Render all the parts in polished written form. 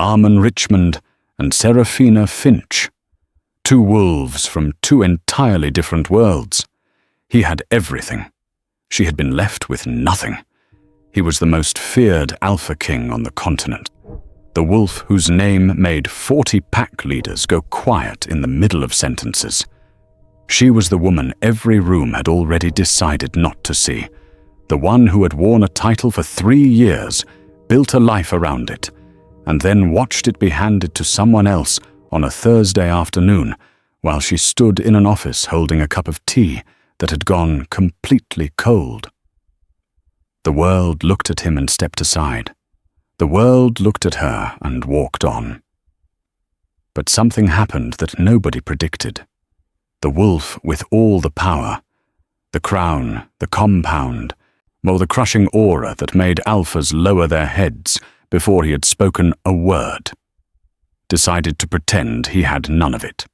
Marmon Richmond and Saraphina Finch. Two wolves from two entirely different worlds. He had everything. She had been left with nothing. He was the most feared alpha king on the continent. The wolf whose name made 40 pack leaders go quiet in the middle of sentences. She was the woman every room had already decided not to see. The one who had worn a title for 3 years, built a life around it, and then watched it be handed to someone else on a Thursday afternoon while she stood in an office holding a cup of tea that had gone completely cold. The world looked at him and stepped aside. The world looked at her and walked on. But something happened that nobody predicted. The wolf with all the power, the crown, the compound, or the crushing aura that made alphas lower their heads before he had spoken a word, decided to pretend he had none of it.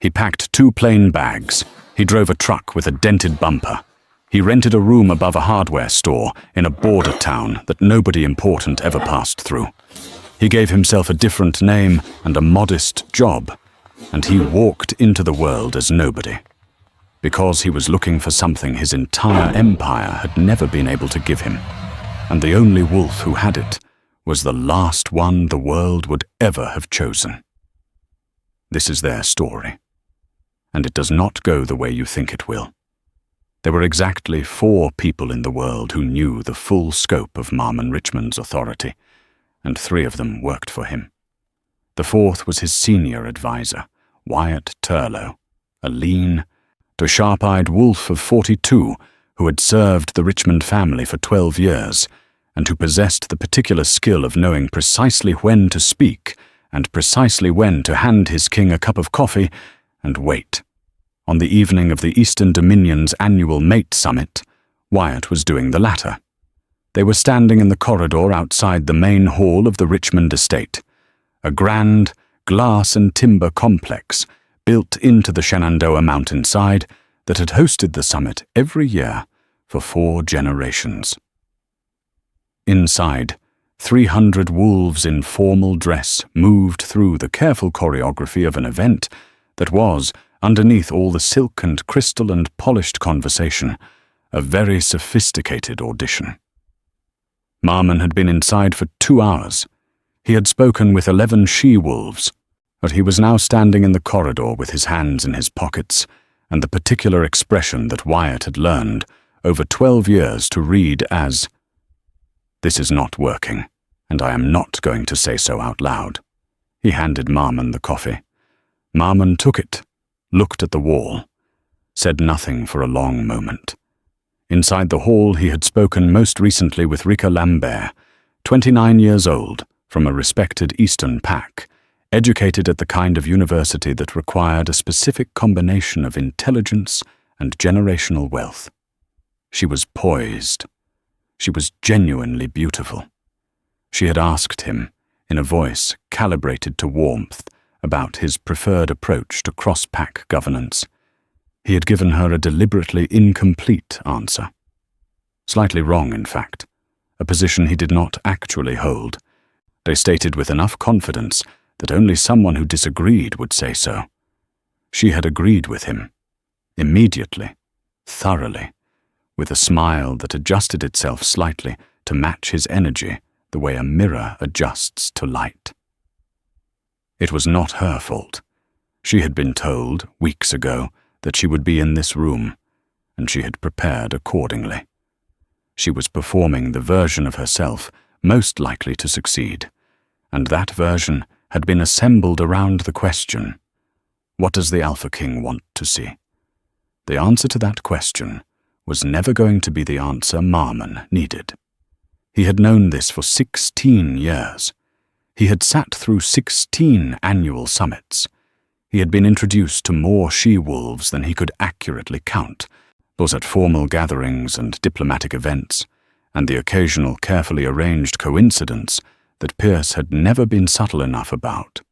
He packed 2 plain bags. He drove a truck with a dented bumper. He rented a room above a hardware store in a border town that nobody important ever passed through. He gave himself a different name and a modest job, and he walked into the world as nobody, because he was looking for something his entire empire had never been able to give him, and the only wolf who had it was the last one the world would ever have chosen. This is their story, and it does not go the way you think it will. There were exactly 4 people in the world who knew the full scope of Marmon Richmond's authority, and 3 of them worked for him. The 4th was his senior advisor, Wyatt Turlow, a lean, sharp-eyed wolf of 42 who had served the Richmond family for 12 years and who possessed the particular skill of knowing precisely when to speak and precisely when to hand his king a cup of coffee and wait. On the evening of the Eastern Dominion's annual Mate Summit, Wyatt was doing the latter. They were standing in the corridor outside the main hall of the Richmond estate, a grand glass and timber complex built into the Shenandoah mountainside that had hosted the summit every year for 4 generations. Inside, 300 wolves in formal dress moved through the careful choreography of an event that was, underneath all the silk and crystal and polished conversation, a very sophisticated audition. Marmon had been inside for 2 hours. He had spoken with 11 she-wolves, but he was now standing in the corridor with his hands in his pockets and the particular expression that Wyatt had learned over 12 years to read as, "This is not working, and I am not going to say so out loud." He handed Marmon the coffee. Marmon took it, looked at the wall, said nothing for a long moment. Inside the hall he had spoken most recently with Rika Lambert, 29 years old, from a respected Eastern pack, educated at the kind of university that required a specific combination of intelligence and generational wealth. She was poised. She was genuinely beautiful. She had asked him, in a voice calibrated to warmth, about his preferred approach to cross-pack governance. He had given her a deliberately incomplete answer. Slightly wrong, in fact, a position he did not actually hold. They stated with enough confidence that only someone who disagreed would say so. She had agreed with him, immediately, thoroughly, with a smile that adjusted itself slightly to match his energy the way a mirror adjusts to light. It was not her fault. She had been told, weeks ago, that she would be in this room, and she had prepared accordingly. She was performing the version of herself most likely to succeed, and that version had been assembled around the question, what does the Alpha King want to see? The answer to that question was never going to be the answer Marmon needed. He had known this for 16 years. He had sat through 16 annual summits. He had been introduced to more she-wolves than he could accurately count, both at formal gatherings and diplomatic events, and the occasional carefully arranged coincidence that Pierce had never been subtle enough about.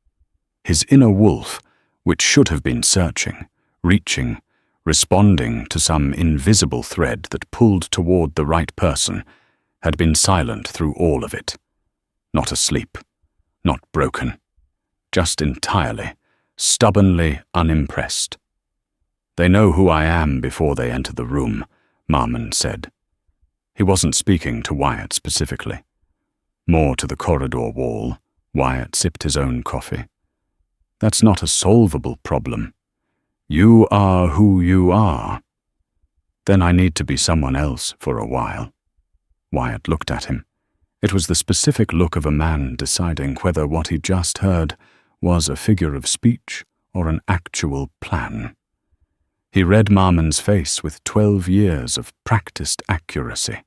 His inner wolf, which should have been searching, reaching, responding to some invisible thread that pulled toward the right person, had been silent through all of it. Not asleep, not broken, just entirely, stubbornly unimpressed. "They know who I am before they enter the room," Marmon said. He wasn't speaking to Wyatt specifically. More to the corridor wall, Wyatt sipped his own coffee. "That's not a solvable problem. You are who you are. Then I need to be someone else for a while." Wyatt looked at him. It was the specific look of a man deciding whether what he just heard was a figure of speech or an actual plan. He read Marmon's face with 12 years of practiced accuracy.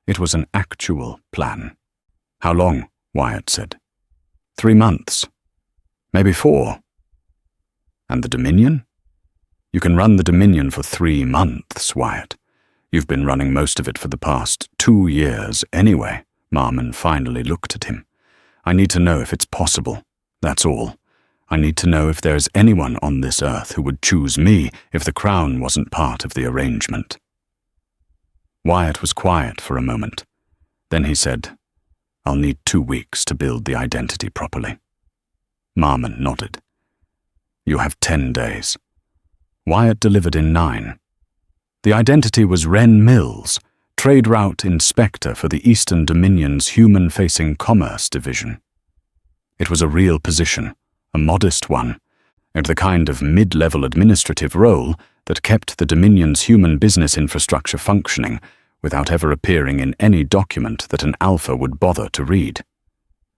It was an actual plan. "How long?" Wyatt said. 3 months. Maybe 4. "And the Dominion?" "You can run the Dominion for 3 months, Wyatt. You've been running most of it for the past 2 years anyway." Marmon finally looked at him. "I need to know if it's possible. That's all. I need to know if there's anyone on this earth who would choose me if the crown wasn't part of the arrangement." Wyatt was quiet for a moment. Then he said, "I'll need 2 weeks to build the identity properly." Marmon nodded. "You have 10 days. Wyatt delivered in 9. The identity was Ren Mills, Trade Route Inspector for the Eastern Dominion's Human-Facing Commerce Division. It was a real position, a modest one, and the kind of mid-level administrative role that kept the Dominion's human business infrastructure functioning without ever appearing in any document that an alpha would bother to read.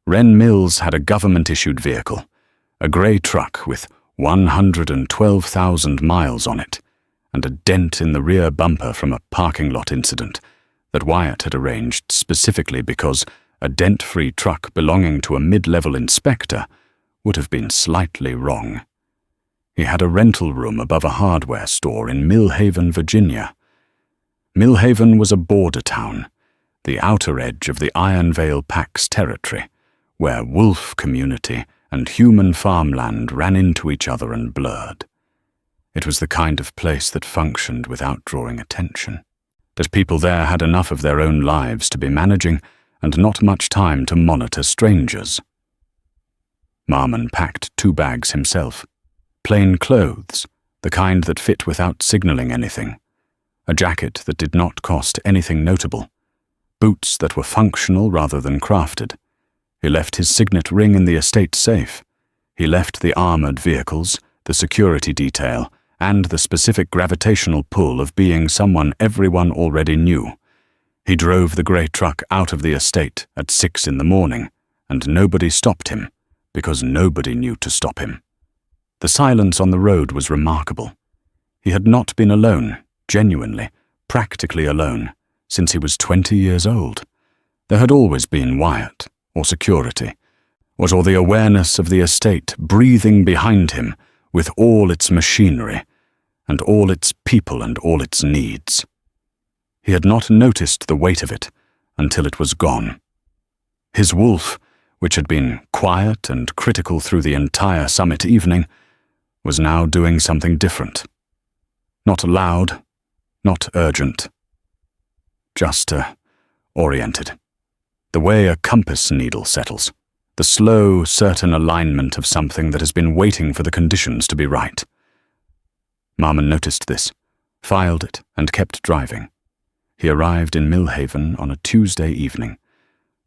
Ren Mills had a government-issued vehicle, a grey truck with 112,000 miles on it, and a dent in the rear bumper from a parking lot incident that Wyatt had arranged specifically because a dent-free truck belonging to a mid-level inspector would have been slightly wrong. He had a rental room above a hardware store in Millhaven, Virginia. Millhaven was a border town, the outer edge of the Iron Vale Pack's territory, where wolf community and human farmland ran into each other and blurred. It was the kind of place that functioned without drawing attention, that people there had enough of their own lives to be managing and not much time to monitor strangers. Marmon packed 2 bags himself. Plain clothes, the kind that fit without signaling anything. A jacket that did not cost anything notable. Boots that were functional rather than crafted. He left his signet ring in the estate safe. He left the armored vehicles, the security detail, and the specific gravitational pull of being someone everyone already knew. He drove the grey truck out of the estate at 6 in the morning, and nobody stopped him, because nobody knew to stop him. The silence on the road was remarkable. He had not been alone, genuinely, practically alone, since he was 20 years old. There had always been Wyatt, or security, or the awareness of the estate breathing behind him with all its machinery, and all its people and all its needs. He had not noticed the weight of it until it was gone. His wolf, which had been quiet and critical through the entire summit evening, was now doing something different. Not loud, not urgent. Just oriented. The way a compass needle settles. The slow, certain alignment of something that has been waiting for the conditions to be right. Marmon noticed this, filed it, and kept driving. He arrived in Millhaven on a Tuesday evening.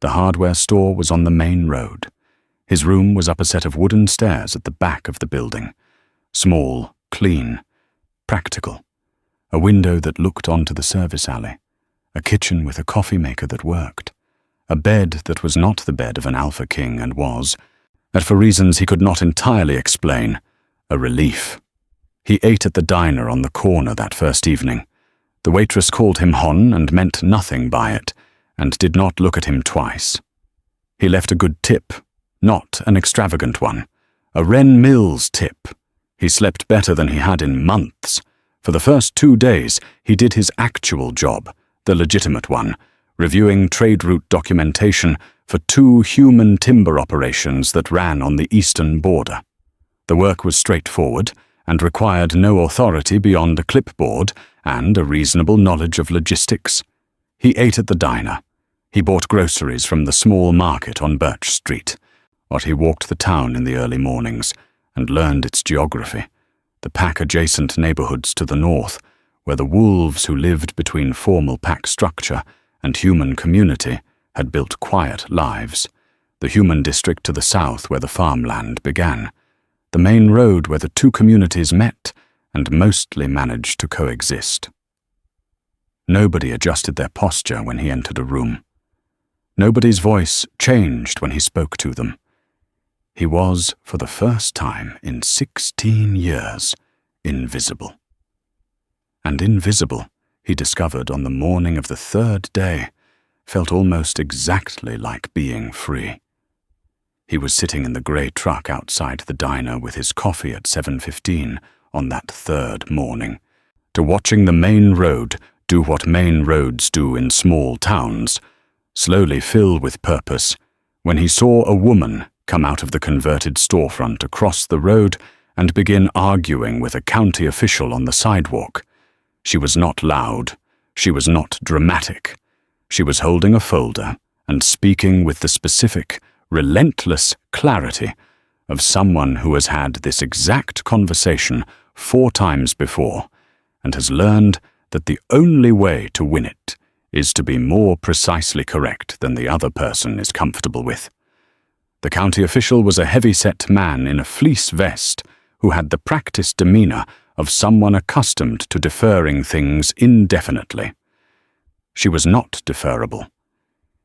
The hardware store was on the main road. His room was up a set of wooden stairs at the back of the building. Small, clean, practical. A window that looked onto the service alley. A kitchen with a coffee maker that worked. A bed that was not the bed of an Alpha King and was, and for reasons he could not entirely explain, a relief. He ate at the diner on the corner that first evening. The waitress called him Hon and meant nothing by it, and did not look at him twice. He left a good tip, not an extravagant one, a Ren Mills tip. He slept better than he had in months. For the first 2 days, he did his actual job, the legitimate one, reviewing trade route documentation for 2 human timber operations that ran on the eastern border. The work was straightforward and required no authority beyond a clipboard and a reasonable knowledge of logistics. He ate at the diner. He bought groceries from the small market on Birch Street. He walked the town in the early mornings and learned its geography, the pack-adjacent neighborhoods to the north, where the wolves who lived between formal pack structure and human community had built quiet lives, the human district to the south where the farmland began, the main road where the two communities met and mostly managed to coexist. Nobody adjusted their posture when he entered a room. Nobody's voice changed when he spoke to them. He was, for the first time in 16 years, invisible. And invisible, he discovered on the morning of the third day, felt almost exactly like being free. He was sitting in the grey truck outside the diner with his coffee at 7:15 on that third morning, to watching the main road do what main roads do in small towns, slowly fill with purpose, when he saw a woman come out of the converted storefront across the road and begin arguing with a county official on the sidewalk. She was not loud. She was not dramatic. She was holding a folder and speaking with the specific, relentless clarity of someone who has had this exact conversation 4 times before and has learned that the only way to win it is to be more precisely correct than the other person is comfortable with. The county official was a heavy-set man in a fleece vest who had the practiced demeanor of someone accustomed to deferring things indefinitely. She was not deferrable.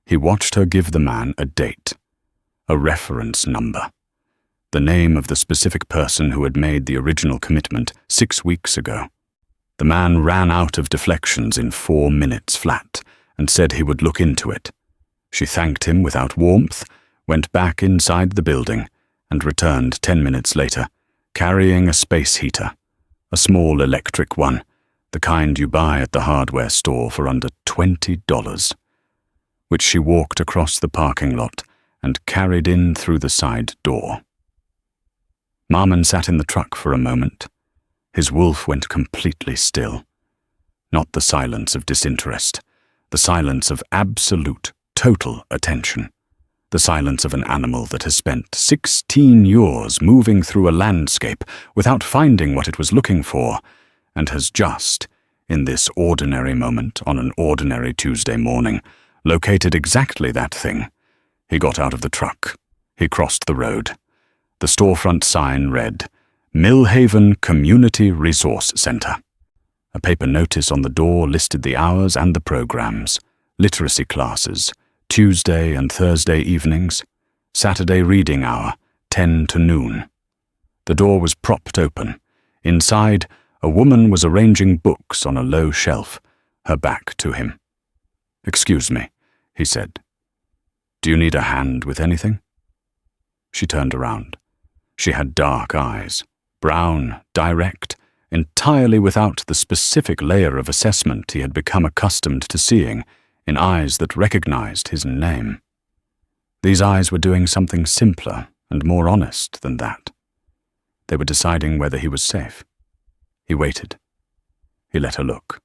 He watched her give the man a date, a reference number, the name of the specific person who had made the original commitment 6 weeks ago. The man ran out of deflections in 4 minutes flat and said he would look into it. She thanked him without warmth, went back inside the building, and returned 10 minutes later, carrying a space heater, a small electric one, the kind you buy at the hardware store for under $20, which she walked across the parking lot and carried in through the side door. Marmon sat in the truck for a moment. His wolf went completely still. Not the silence of disinterest, the silence of absolute, total attention. The silence of an animal that has spent 16 years moving through a landscape without finding what it was looking for, and has just, in this ordinary moment on an ordinary Tuesday morning, located exactly that thing. He got out of the truck. He crossed the road. The storefront sign read, Millhaven Community Resource Center. A paper notice on the door listed the hours and the programs, literacy classes, Tuesday and Thursday evenings, Saturday reading hour, 10 to noon. The door was propped open. Inside, a woman was arranging books on a low shelf, her back to him. "Excuse me," he said. "Do you need a hand with anything?" She turned around. She had dark eyes, brown, direct, entirely without the specific layer of assessment he had become accustomed to seeing in eyes that recognized his name. These eyes were doing something simpler and more honest than that. They were deciding whether he was safe. He waited. He let her look.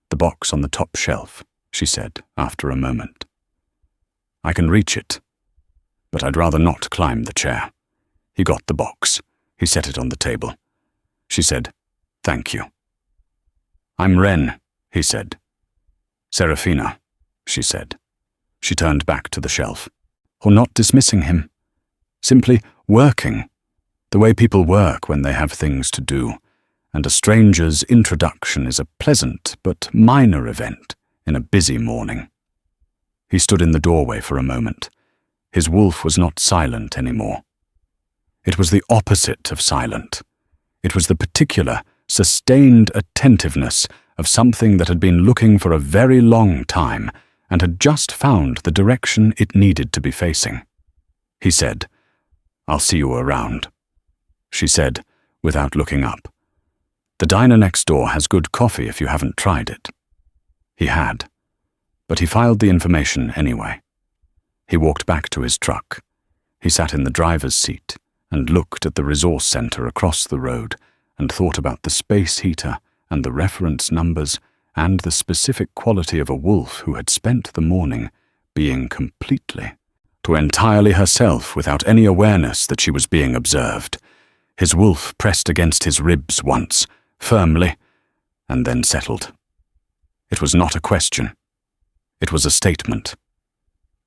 "The box on the top shelf," she said after a moment. "I can reach it, but I'd rather not climb the chair." He got the box. He set it on the table. She said, "Thank you." "I'm Ren," he said. "Saraphina," she said. She turned back to the shelf. Or not dismissing him. Simply working. The way people work when they have things to do. And a stranger's introduction is a pleasant but minor event in a busy morning. He stood in the doorway for a moment. His wolf was not silent anymore. It was the opposite of silent. It was the particular, sustained attentiveness of something that had been looking for a very long time and had just found the direction it needed to be facing. He said, "I'll see you around." She said, without looking up, "The diner next door has good coffee if you haven't tried it." He had, but he filed the information anyway. He walked back to his truck. He sat in the driver's seat and looked at the resource center across the road and thought about the space heater and the reference numbers and the specific quality of a wolf who had spent the morning being completely, to entirely herself without any awareness that she was being observed. His wolf pressed against his ribs once, firmly, and then settled. It was not a question. It was a statement.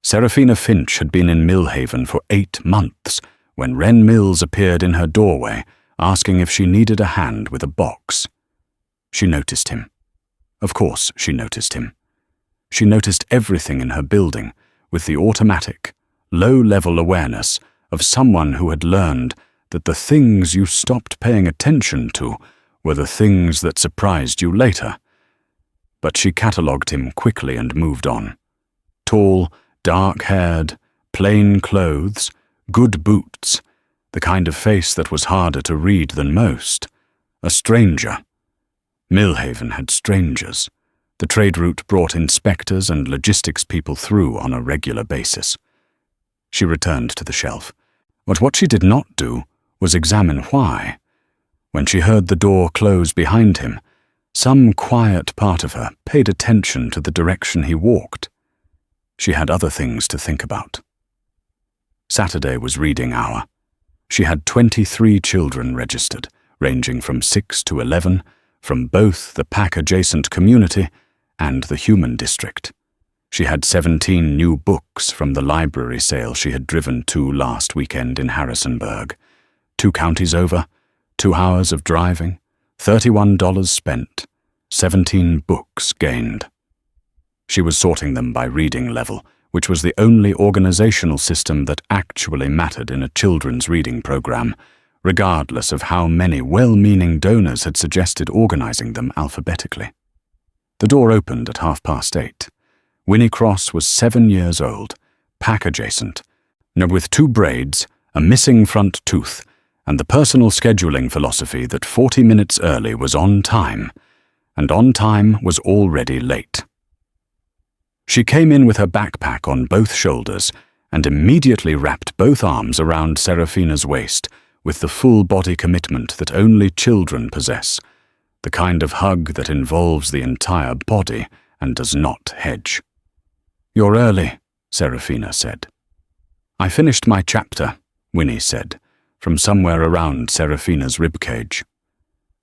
Saraphina Finch had been in Millhaven for 8 months when Ren Mills appeared in her doorway, asking if she needed a hand with a box. She noticed him. Of course she noticed him. She noticed everything in her building with the automatic, low-level awareness of someone who had learned that the things you stopped paying attention to were the things that surprised you later. But she catalogued him quickly and moved on. Tall, dark-haired, plain clothes, good boots, the kind of face that was harder to read than most. A stranger. Millhaven had strangers. The trade route brought inspectors and logistics people through on a regular basis. She returned to the shelf. But what she did not do was examine why. When she heard the door close behind him, some quiet part of her paid attention to the direction he walked. She had other things to think about. Saturday was reading hour. She had 23 children registered, ranging from 6 to 11, from both the pack-adjacent community and the human district. She had 17 new books from the library sale she had driven to last weekend in Harrisonburg. 2 counties over, 2 hours of driving, $31 spent, 17 books gained. She was sorting them by reading level, which was the only organizational system that actually mattered in a children's reading program, regardless of how many well-meaning donors had suggested organizing them alphabetically. The door opened at 8:30. Winnie Cross was 7 years old, pack-adjacent, with 2 braids, a missing front tooth, and the personal scheduling philosophy that 40 minutes early was on time, and on time was already late. She came in with her backpack on both shoulders and immediately wrapped both arms around Saraphina's waist with the full-body commitment that only children possess, the kind of hug that involves the entire body and does not hedge. "You're early," Saraphina said. "I finished my chapter," Winnie said, from somewhere around Saraphina's ribcage.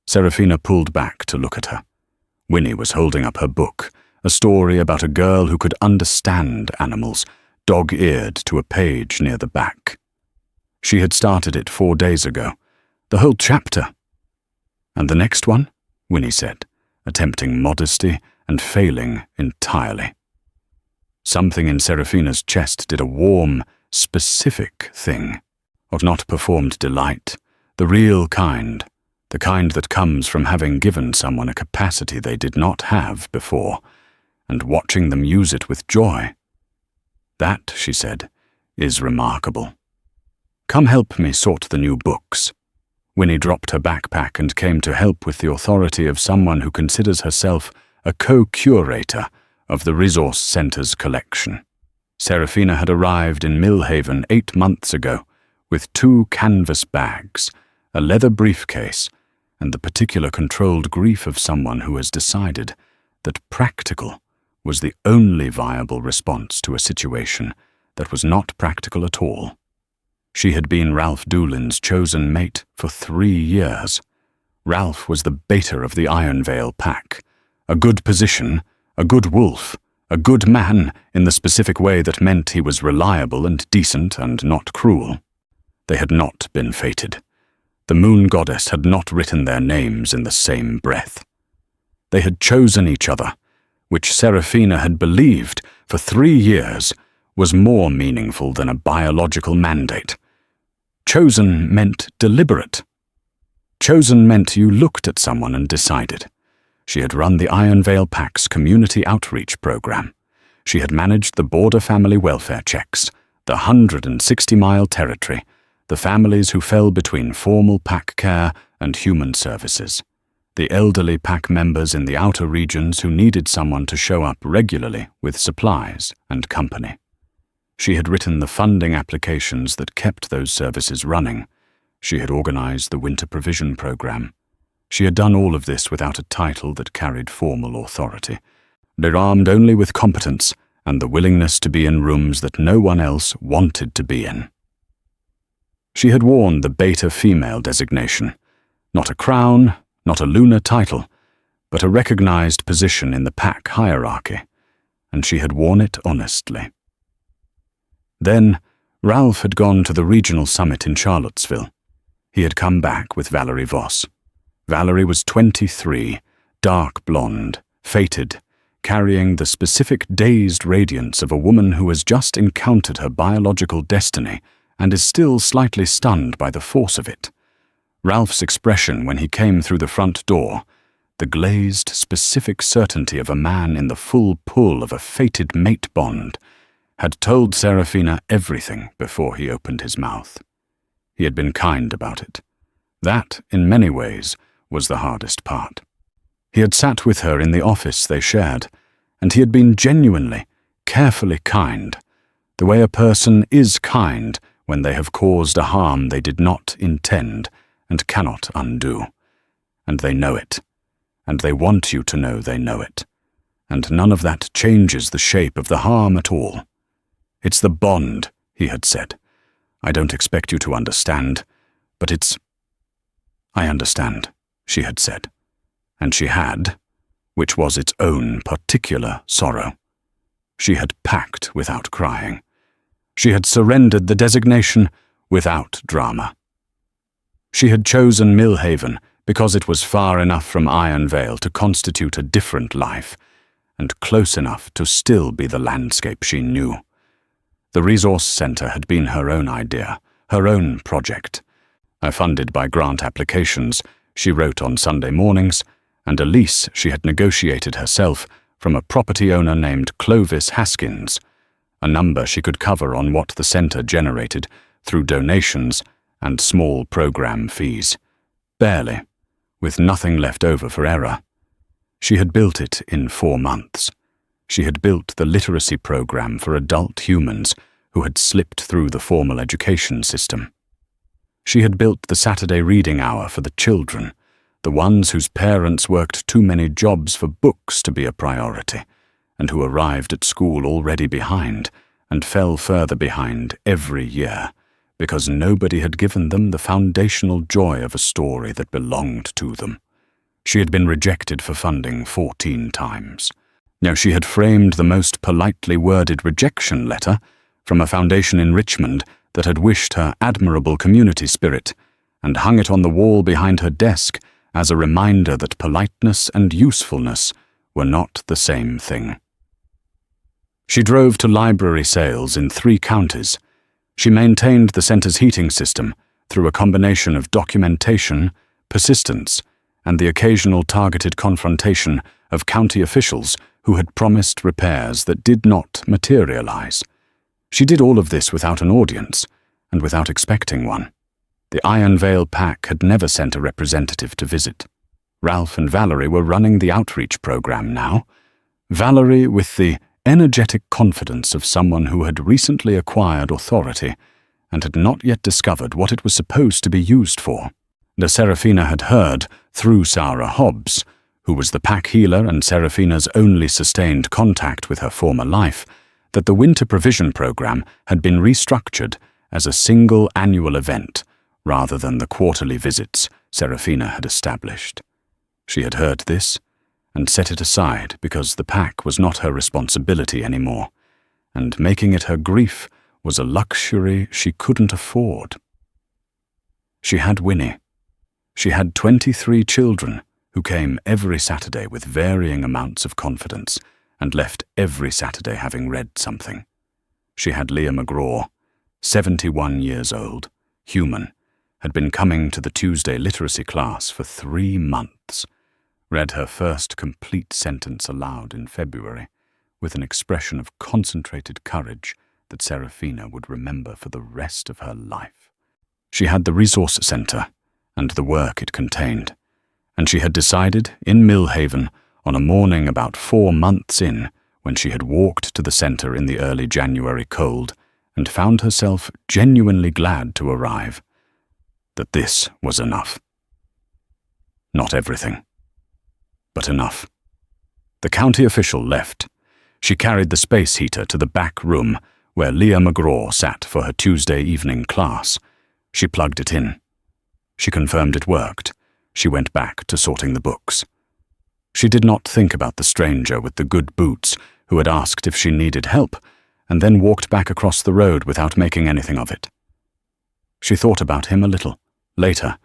Saraphina pulled back to look at her. Winnie was holding up her book, a story about a girl who could understand animals, dog-eared to a page near the back. She had started it 4 days ago. The whole chapter. "And the next one?" Winnie said, attempting modesty and failing entirely. Something in Saraphina's chest did a warm, specific thing, or not performed delight, the real kind, the kind that comes from having given someone a capacity they did not have before, and watching them use it with joy. "That," she said, "is remarkable. Come help me sort the new books." Winnie dropped her backpack and came to help with the authority of someone who considers herself a co-curator of the Resource Center's collection. Saraphina had arrived in Millhaven 8 months ago with 2 canvas bags, a leather briefcase, and the particular controlled grief of someone who has decided that practical was the only viable response to a situation that was not practical at all. She had been Ralph Doolin's chosen mate for 3 years. Ralph was the beta of the Iron Veil pack, a good position, a good wolf, a good man in the specific way that meant he was reliable and decent and not cruel. They had not been fated. The moon goddess had not written their names in the same breath. They had chosen each other, which Saraphina had believed for 3 years was more meaningful than a biological mandate. Chosen meant deliberate. Chosen meant you looked at someone and decided. She had run the Iron Veil Pack's community outreach program. She had managed the border family welfare checks, the 160-mile territory, the families who fell between formal pack care and human services, the elderly pack members in the outer regions who needed someone to show up regularly with supplies and company. She had written the funding applications that kept those services running. She had organized the winter provision program. She had done all of this without a title that carried formal authority. They're armed only with competence and the willingness to be in rooms that no one else wanted to be in. She had worn the beta female designation, not a crown, not a lunar title, but a recognized position in the pack hierarchy, and she had worn it honestly. Then, Ralph had gone to the regional summit in Charlottesville. He had come back with Valerie Voss. Valerie was 23, dark blonde, fated, carrying the specific dazed radiance of a woman who has just encountered her biological destiny and is still slightly stunned by the force of it. Ralph's expression when he came through the front door, the glazed, specific certainty of a man in the full pull of a fated mate bond, had told Saraphina everything before he opened his mouth. He had been kind about it. That, in many ways, was the hardest part. He had sat with her in the office they shared, and he had been genuinely, carefully kind, the way a person is kind when they have caused a harm they did not intend and cannot undo. And they know it, and they want you to know they know it, and none of that changes the shape of the harm at all. It's the bond, he had said. I don't expect you to understand, but it's... I understand, she had said. And she had, which was its own particular sorrow. She had packed without crying. She had surrendered the designation without drama. She had chosen Millhaven because it was far enough from Iron Vale to constitute a different life, and close enough to still be the landscape she knew. The resource centre had been her own idea, her own project. Funded by grant applications she wrote on Sunday mornings, and a lease she had negotiated herself from a property owner named Clovis Haskins, a number she could cover on what the centre generated through donations and small program fees. Barely, with nothing left over for error. She had built it in 4 months. She had built the literacy program for adult humans who had slipped through the formal education system. She had built the Saturday reading hour for the children, the ones whose parents worked too many jobs for books to be a priority, and who arrived at school already behind and fell further behind every year, because nobody had given them the foundational joy of a story that belonged to them. She had been rejected for funding 14 times. Now she had framed the most politely worded rejection letter from a foundation in Richmond that had wished her admirable community spirit, and hung it on the wall behind her desk as a reminder that politeness and usefulness were not the same thing. She drove to library sales in 3 counties. She maintained the centre's heating system through a combination of documentation, persistence, and the occasional targeted confrontation of county officials who had promised repairs that did not materialize. She did all of this without an audience, and without expecting one. The Iron Vale pack had never sent a representative to visit. Ralph and Valerie were running the outreach program now. Valerie with the energetic confidence of someone who had recently acquired authority and had not yet discovered what it was supposed to be used for. The Saraphina had heard, through Sarah Hobbs, who was the pack healer and Saraphina's only sustained contact with her former life, that the Winter Provision Program had been restructured as a single annual event rather than the quarterly visits Saraphina had established. She had heard this and set it aside because the pack was not her responsibility anymore, and making it her grief was a luxury she couldn't afford. She had Winnie. She had 23 children who came every Saturday with varying amounts of confidence and left every Saturday having read something. She had Leah McGraw, 71 years old, human, had been coming to the Tuesday literacy class for 3 months, read her first complete sentence aloud in February, with an expression of concentrated courage that Saraphina would remember for the rest of her life. She had the resource centre and the work it contained, and she had decided, in Millhaven, on a morning about 4 months in, when she had walked to the centre in the early January cold and found herself genuinely glad to arrive, that this was enough. Not everything, but enough. The county official left. She carried the space heater to the back room where Leah McGraw sat for her Tuesday evening class. She plugged it in. She confirmed it worked. She went back to sorting the books. She did not think about the stranger with the good boots who had asked if she needed help and then walked back across the road without making anything of it. She thought about him a little, later,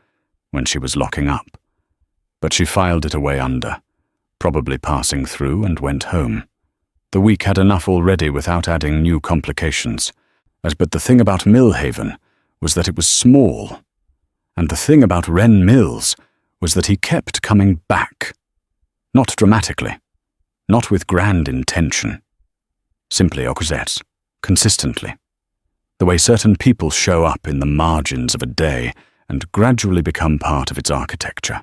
when she was locking up, but she filed it away under, probably passing through, and went home. The week had enough already without adding new complications. But the thing about Millhaven was that it was small, and the thing about Ren Mills was that he kept coming back. Not dramatically, not with grand intention, simply au causette, consistently, the way certain people show up in the margins of a day and gradually become part of its architecture.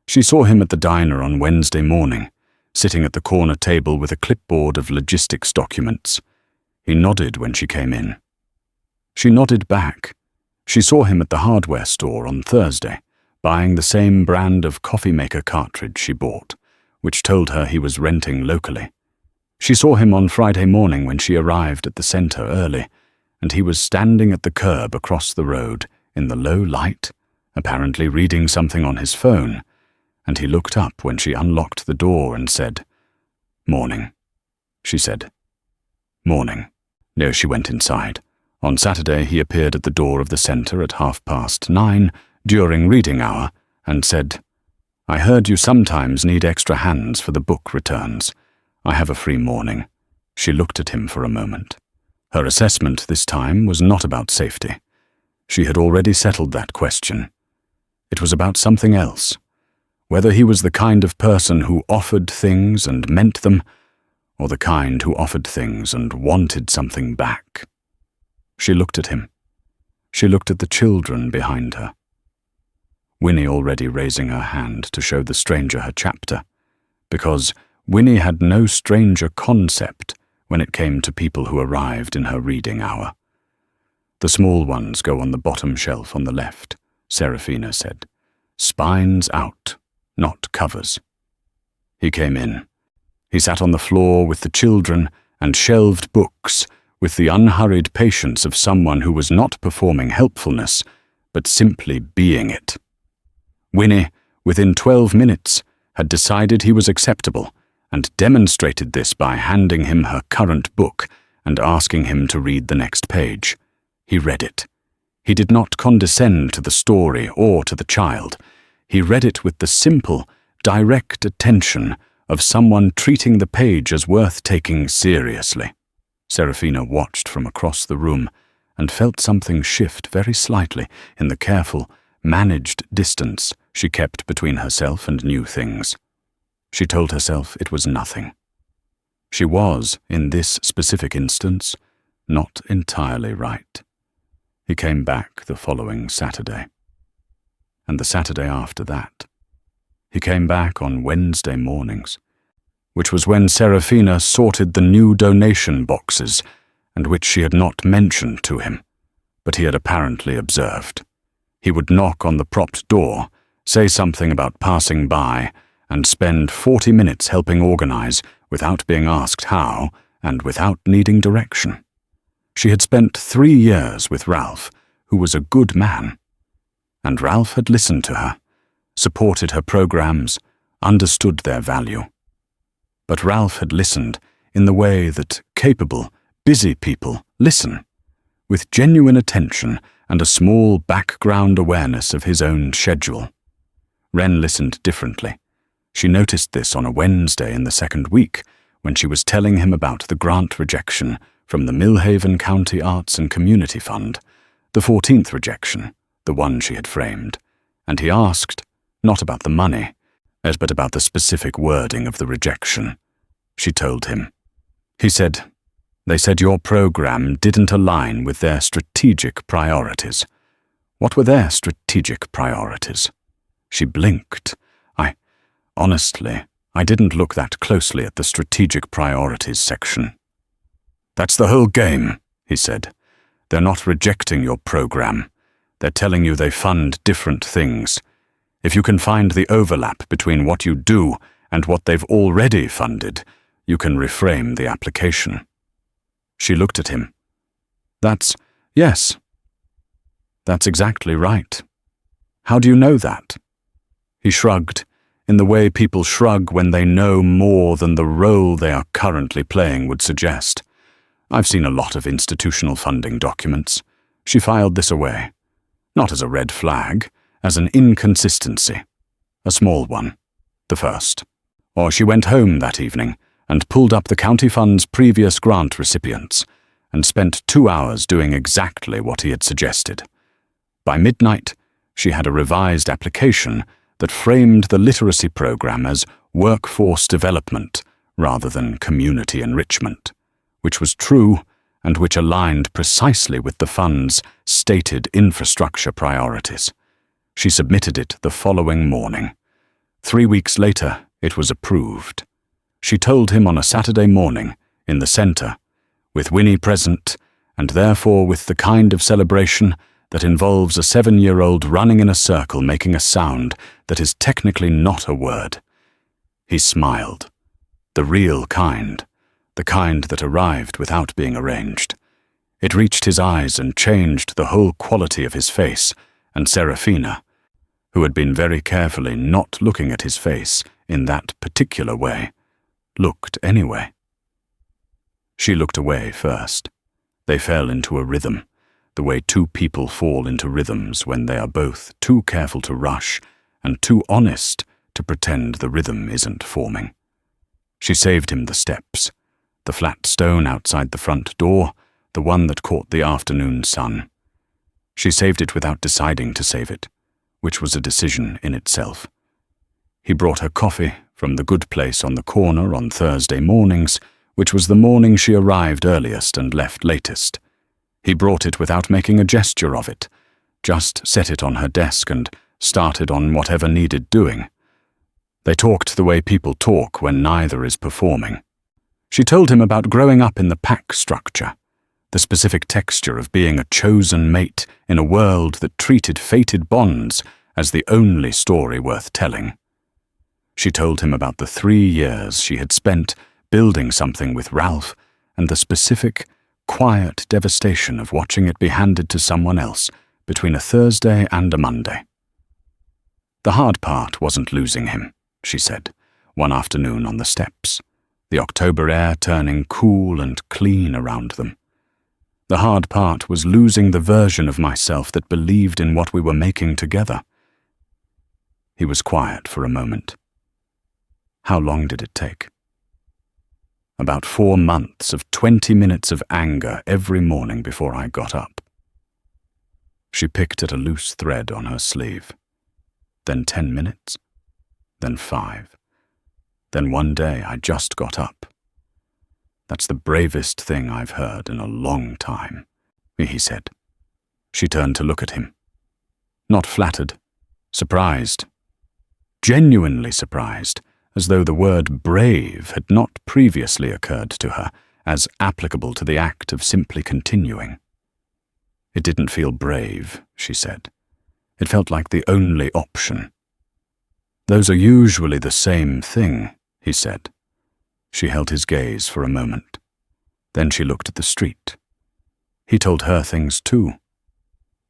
She saw him at the diner on Wednesday morning, sitting at the corner table with a clipboard of logistics documents. He nodded when she came in. She nodded back. She saw him at the hardware store on Thursday, buying the same brand of coffee maker cartridge she bought, which told her he was renting locally. She saw him on Friday morning when she arrived at the center early, and he was standing at the curb across the road in the low light, apparently reading something on his phone, and he looked up when she unlocked the door and said, "Morning," she said. "Morning." No, she went inside. On Saturday he appeared at the door of the center at 9:30 during reading hour and said, "I heard you sometimes need extra hands for the book returns. I have a free morning." She looked at him for a moment. Her assessment this time was not about safety. She had already settled that question. It was about something else. Whether he was the kind of person who offered things and meant them, or the kind who offered things and wanted something back. She looked at him. She looked at the children behind her. Winnie already raising her hand to show the stranger her chapter, because Winnie had no stranger concept when it came to people who arrived in her reading hour. "The small ones go on the bottom shelf on the left," Saraphina said. "Spines out, not covers." He came in. He sat on the floor with the children and shelved books with the unhurried patience of someone who was not performing helpfulness, but simply being it. Winnie, within 12 minutes, had decided he was acceptable and demonstrated this by handing him her current book and asking him to read the next page. He read it. He did not condescend to the story or to the child. He read it with the simple, direct attention of someone treating the page as worth taking seriously. Saraphina watched from across the room and felt something shift very slightly in the careful, managed distance she kept between herself and new things. She told herself it was nothing. She was, in this specific instance, not entirely right. He came back the following Saturday. And the Saturday after that. He came back on Wednesday mornings, which was when Saraphina sorted the new donation boxes and which she had not mentioned to him, but he had apparently observed. He would knock on the propped door, say something about passing by, and spend 40 minutes helping organize without being asked how and without needing direction. She had spent 3 years with Ralph, who was a good man, and Ralph had listened to her, supported her programs, understood their value. But Ralph had listened in the way that capable, busy people listen, with genuine attention and a small background awareness of his own schedule. Ren listened differently. She noticed this on a Wednesday in the second week when she was telling him about the grant rejection from the Millhaven County Arts and Community Fund, the 14th rejection, the one she had framed, and he asked, not about the money, but about the specific wording of the rejection. She told him. He said, "They said your program didn't align with their strategic priorities." What were their strategic priorities? She blinked. Honestly, I didn't look that closely at the strategic priorities section. "That's the whole game," he said. "They're not rejecting your program. They're telling you they fund different things. If you can find the overlap between what you do and what they've already funded, you can reframe the application." She looked at him. Yes. That's exactly right. How do you know that?" He shrugged, in the way people shrug when they know more than the role they are currently playing would suggest. "I've seen a lot of institutional funding documents." She filed this away. Not as a red flag, as an inconsistency. A small one. The first. Or she went home that evening and pulled up the county fund's previous grant recipients and spent 2 hours doing exactly what he had suggested. By midnight, she had a revised application that framed the literacy program as workforce development rather than community enrichment, which was true and which aligned precisely with the fund's stated infrastructure priorities. She submitted it the following morning. 3 weeks later, it was approved. She told him on a Saturday morning, in the center, with Winnie present, and therefore with the kind of celebration that involves a 7-year-old running in a circle making a sound that is technically not a word. He smiled. The real kind. The kind that arrived without being arranged. It reached his eyes and changed the whole quality of his face, and Saraphina, who had been very carefully not looking at his face in that particular way, looked anyway. She looked away first. They fell into a rhythm, the way two people fall into rhythms when they are both too careful to rush and too honest to pretend the rhythm isn't forming. She saved him the steps, the flat stone outside the front door, the one that caught the afternoon sun. She saved it without deciding to save it, which was a decision in itself. He brought her coffee from the good place on the corner on Thursday mornings, which was the morning she arrived earliest and left latest. He brought it without making a gesture of it, just set it on her desk and started on whatever needed doing. They talked the way people talk when neither is performing. She told him about growing up in the pack structure, the specific texture of being a chosen mate in a world that treated fated bonds as the only story worth telling. She told him about the 3 years she had spent building something with Ralph and the specific, quiet devastation of watching it be handed to someone else between a Thursday and a Monday. The hard part wasn't losing him, she said, one afternoon on the steps, the October air turning cool and clean around them. The hard part was losing the version of myself that believed in what we were making together. He was quiet for a moment. How long did it take? About 4 months of 20 minutes of anger every morning before I got up. She picked at a loose thread on her sleeve. Then 10 minutes. Then 5. Then one day I just got up. That's the bravest thing I've heard in a long time, he said. She turned to look at him. Not flattered, surprised. Genuinely surprised, as though the word brave had not previously occurred to her as applicable to the act of simply continuing. It didn't feel brave, she said. It felt like the only option. Those are usually the same thing, he said. She held his gaze for a moment. Then she looked at the street. He told her things too.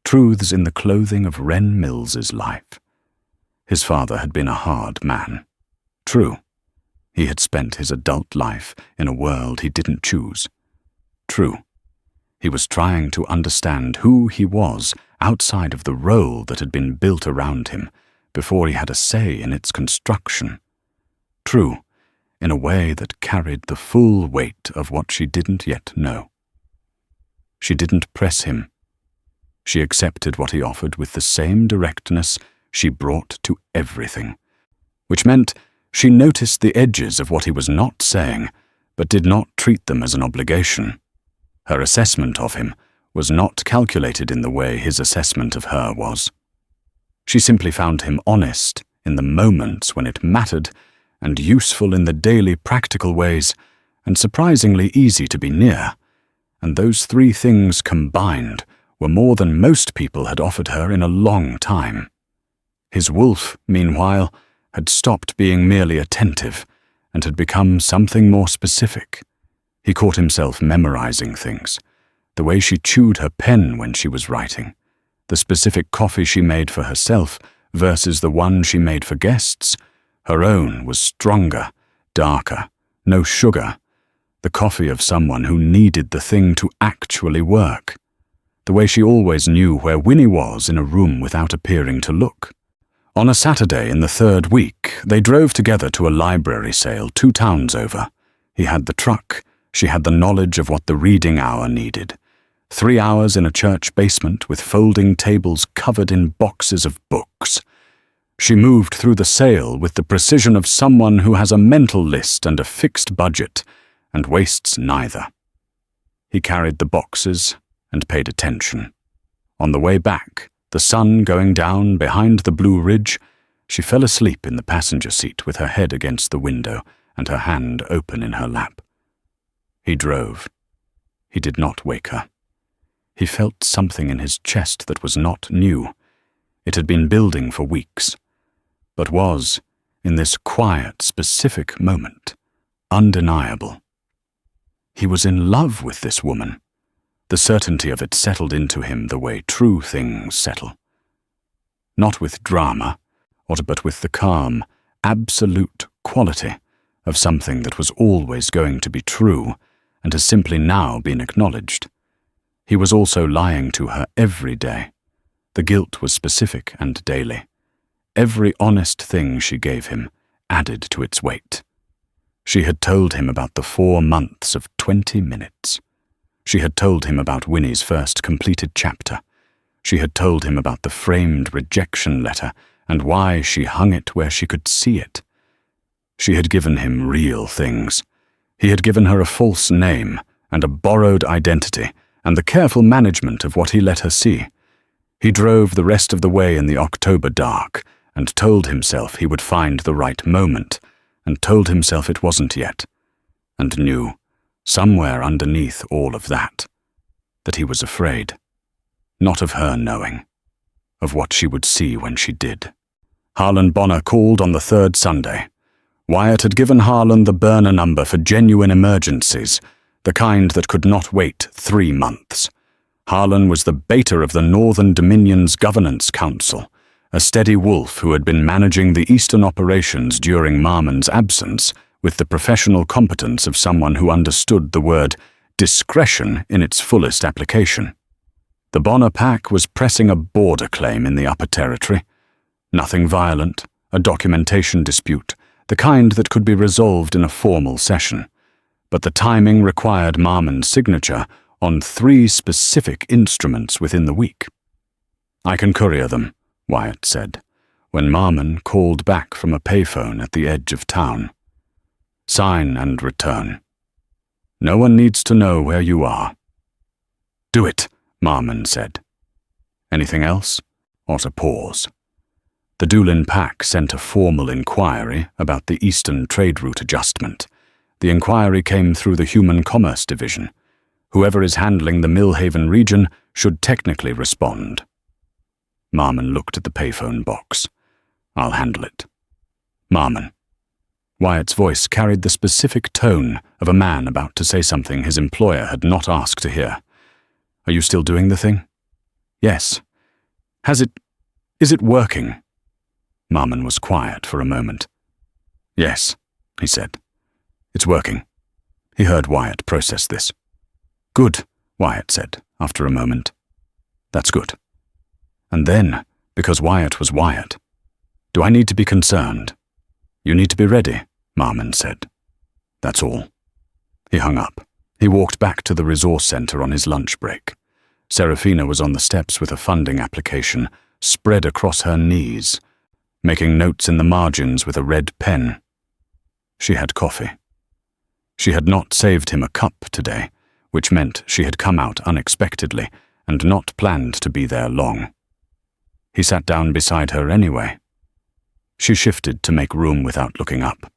Truths in the clothing of Ren Mills' life. His father had been a hard man. True. He had spent his adult life in a world he didn't choose. True. He was trying to understand who he was outside of the role that had been built around him before he had a say in its construction. True, in a way that carried the full weight of what she didn't yet know. She didn't press him. She accepted what he offered with the same directness she brought to everything, which meant she noticed the edges of what he was not saying, but did not treat them as an obligation. Her assessment of him was not calculated in the way his assessment of her was. She simply found him honest in the moments when it mattered and useful in the daily practical ways and surprisingly easy to be near, and those 3 things combined were more than most people had offered her in a long time. His wolf, meanwhile, had stopped being merely attentive and had become something more specific. He caught himself memorizing things. The way she chewed her pen when she was writing. The specific coffee she made for herself versus the one she made for guests. Her own was stronger, darker, no sugar. The coffee of someone who needed the thing to actually work. The way she always knew where Winnie was in a room without appearing to look. On a Saturday in the 3rd week, they drove together to a library sale 2 towns over. He had the truck, she had the knowledge of what the reading hour needed. 3 hours in a church basement with folding tables covered in boxes of books. She moved through the sale with the precision of someone who has a mental list and a fixed budget, and wastes neither. He carried the boxes and paid attention. On the way back, the sun going down behind the Blue Ridge, she fell asleep in the passenger seat with her head against the window and her hand open in her lap. He drove. He did not wake her. He felt something in his chest that was not new. It had been building for weeks, but was, in this quiet, specific moment, undeniable. He was in love with this woman. The certainty of it settled into him the way true things settle. Not with drama, but with the calm, absolute quality of something that was always going to be true and has simply now been acknowledged. He was also lying to her every day. The guilt was specific and daily. Every honest thing she gave him added to its weight. She had told him about the 4 months of 20 minutes. She had told him about Winnie's first completed chapter. She had told him about the framed rejection letter and why she hung it where she could see it. She had given him real things. He had given her a false name and a borrowed identity and the careful management of what he let her see. He drove the rest of the way in the October dark and told himself he would find the right moment, and told himself it wasn't yet, and knew, somewhere underneath all of that he was afraid. Not of her knowing, of what she would see when she did. Harlan Bonner called on the 3rd Sunday. Wyatt had given Harlan the burner number for genuine emergencies, the kind that could not wait 3 months. Harlan was the beta of the Northern Dominion's Governance Council, a steady wolf who had been managing the Eastern operations during Marmon's absence with the professional competence of someone who understood the word discretion in its fullest application. The Bonner pack was pressing a border claim in the Upper Territory. Nothing violent, a documentation dispute, the kind that could be resolved in a formal session. But the timing required Marmon's signature on 3 specific instruments within the week. "I can courier them," Wyatt said, when Marmon called back from a payphone at the edge of town. "Sign and return. No one needs to know where you are." "Do it," Marmon said. "Anything else?" Or a pause. The Doolin pack sent a formal inquiry about the Eastern trade route adjustment. The inquiry came through the Human Commerce Division. Whoever is handling the Millhaven region should technically respond. Marmon looked at the payphone box. "I'll handle it." "Marmon." Wyatt's voice carried the specific tone of a man about to say something his employer had not asked to hear. "Are you still doing the thing?" "Yes." Is it working?" Marmon was quiet for a moment. "Yes," he said. "It's working." He heard Wyatt process this. "Good," Wyatt said, after a moment. "That's good." And then, because Wyatt was Wyatt, "Do I need to be concerned?" "You need to be ready," Marmon said. "That's all." He hung up. He walked back to the resource center on his lunch break. Saraphina was on the steps with a funding application spread across her knees, making notes in the margins with a red pen. She had coffee. She had not saved him a cup today, which meant she had come out unexpectedly and not planned to be there long. He sat down beside her anyway. She shifted to make room without looking up.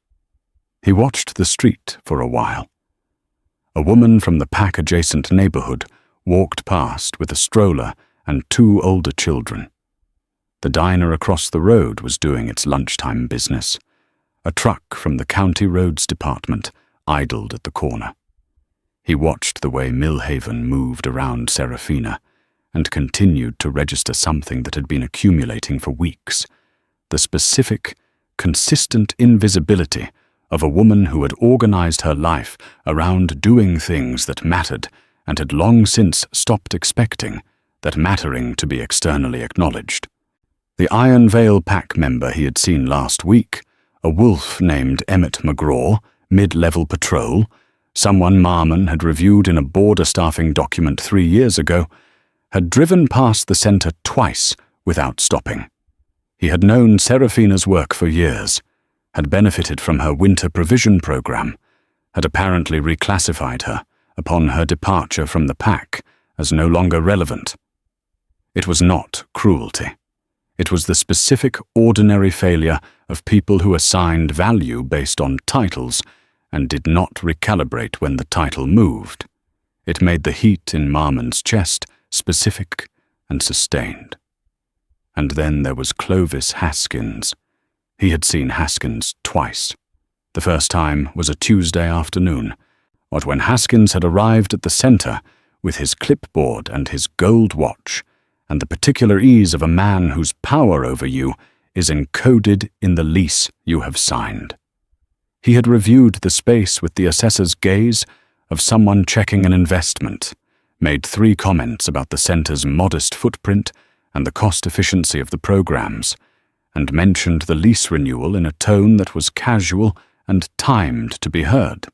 He watched the street for a while. A woman from the pack-adjacent neighborhood walked past with a stroller and 2 older children. The diner across the road was doing its lunchtime business. A truck from the County Roads Department idled at the corner. He watched the way Millhaven moved around Saraphina and continued to register something that had been accumulating for weeks: the specific, consistent invisibility of a woman who had organized her life around doing things that mattered and had long since stopped expecting that mattering to be externally acknowledged. The Iron Vale Pack member he had seen last week, a wolf named Emmett McGraw, mid-level patrol, someone Marmon had reviewed in a border staffing document 3 years ago, had driven past the center twice without stopping. He had known Seraphina's work for years, had benefited from her winter provision program, had apparently reclassified her upon her departure from the pack as no longer relevant. It was not cruelty. It was the specific, ordinary failure of people who assigned value based on titles and did not recalibrate when the title moved. It made the heat in Marmon's chest specific and sustained. And then there was Clovis Haskins. He had seen Haskins twice. The first time was a Tuesday afternoon, but when Haskins had arrived at the center with his clipboard and his gold watch, and the particular ease of a man whose power over you is encoded in the lease you have signed. He had reviewed the space with the assessor's gaze of someone checking an investment, made 3 comments about the center's modest footprint and the cost efficiency of the programs, and mentioned the lease renewal in a tone that was casual and timed to be heard.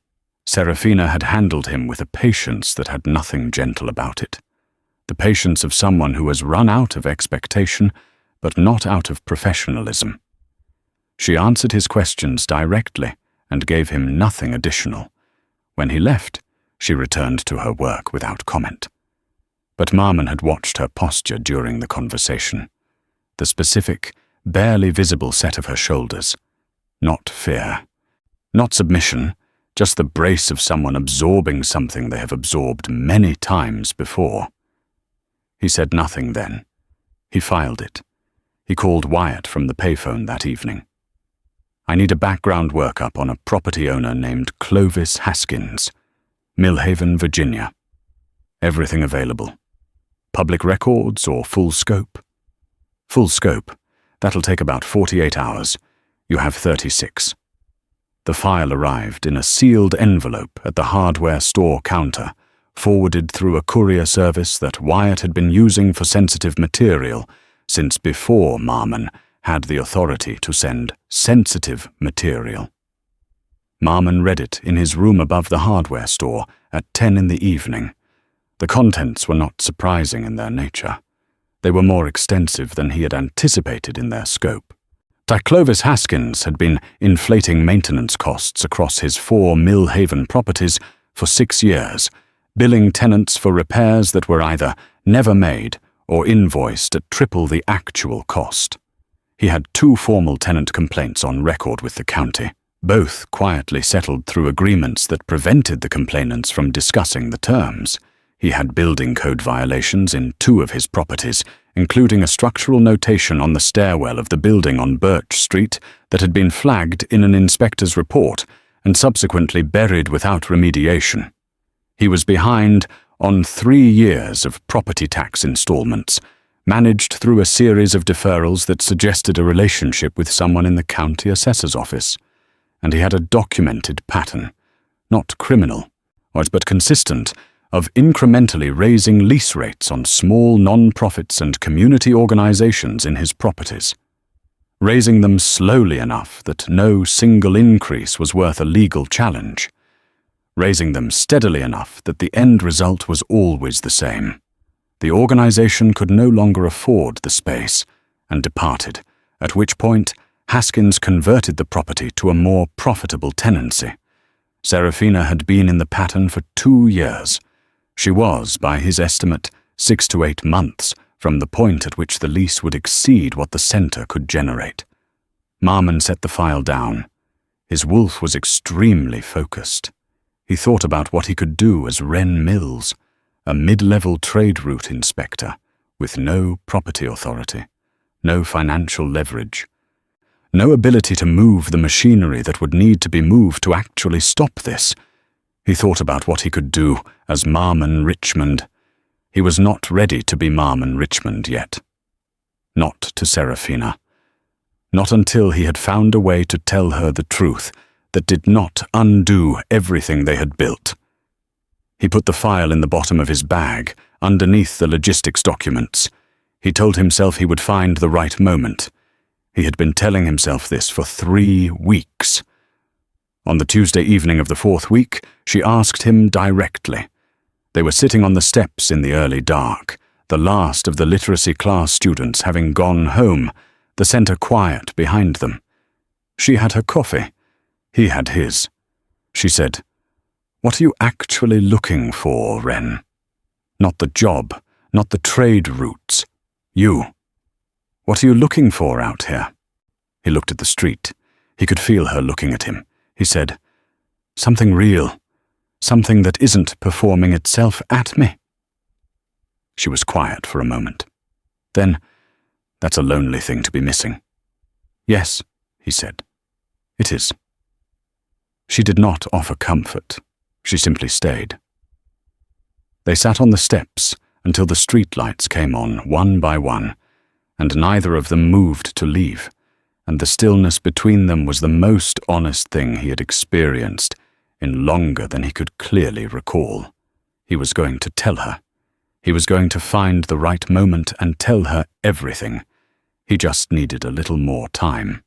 Saraphina had handled him with a patience that had nothing gentle about it. The patience of someone who has run out of expectation, but not out of professionalism. She answered his questions directly and gave him nothing additional. When he left, she returned to her work without comment. But Marmon had watched her posture during the conversation. The specific, barely visible set of her shoulders. Not fear. Not submission, just the brace of someone absorbing something they have absorbed many times before. He said nothing then. He filed it. He called Wyatt from the payphone that evening. I need a background workup on a property owner named Clovis Haskins, Millhaven, Virginia. Everything available. Public records or full scope? Full scope. That'll take about 48 hours. You have 36. The file arrived in a sealed envelope at the hardware store counter, forwarded through a courier service that Wyatt had been using for sensitive material since before Marmon had the authority to send sensitive material. Marmon read it in his room above the hardware store at 10 in the evening. The contents were not surprising in their nature. They were more extensive than he had anticipated in their scope. Clovis Haskins had been inflating maintenance costs across his 4 Millhaven properties for 6 years, billing tenants for repairs that were either never made or invoiced at triple the actual cost. He had 2 formal tenant complaints on record with the county, both quietly settled through agreements that prevented the complainants from discussing the terms. He had building code violations in 2 of his properties, including a structural notation on the stairwell of the building on Birch Street that had been flagged in an inspector's report and subsequently buried without remediation. He was behind on 3 years of property tax installments, managed through a series of deferrals that suggested a relationship with someone in the county assessor's office. And he had a documented pattern, not criminal, but consistent, of incrementally raising lease rates on small non-profits and community organizations in his properties, raising them slowly enough that no single increase was worth a legal challenge, raising them steadily enough that the end result was always the same. The organization could no longer afford the space and departed, at which point Haskins converted the property to a more profitable tenancy. Saraphina had been in the pattern for 2 years. She was, by his estimate, 6 to 8 months from the point at which the lease would exceed what the center could generate. Marmon set the file down. His wolf was extremely focused. He thought about what he could do as Ren Mills, a mid-level trade route inspector with no property authority, no financial leverage, No ability to move the machinery that would need to be moved to actually stop this. He thought about what he could do as Marmon Richmond. He was not ready to be Marmon Richmond yet. Not to Saraphina. Not until he had found a way to tell her the truth that did not undo everything they had built. He put the file in the bottom of his bag, underneath the logistics documents. He told himself he would find the right moment. He had been telling himself this for 3 weeks. On the Tuesday evening of the 4th week, she asked him directly. They were sitting on the steps in the early dark, the last of the literacy class students having gone home, the centre quiet behind them. She had her coffee. He had his. She said, "What are you actually looking for, Ren? Not the job, not the trade routes. You. What are you looking for out here?" He looked at the street. He could feel her looking at him. He said, "Something real. Something that isn't performing itself at me." She was quiet for a moment. Then, "That's a lonely thing to be missing." "Yes," he said. "It is." She did not offer comfort. She simply stayed. They sat on the steps until the street lights came on one by one, and neither of them moved to leave, and the stillness between them was the most honest thing he had experienced in longer than he could clearly recall. He was going to tell her. He was going to find the right moment and tell her everything. He just needed a little more time.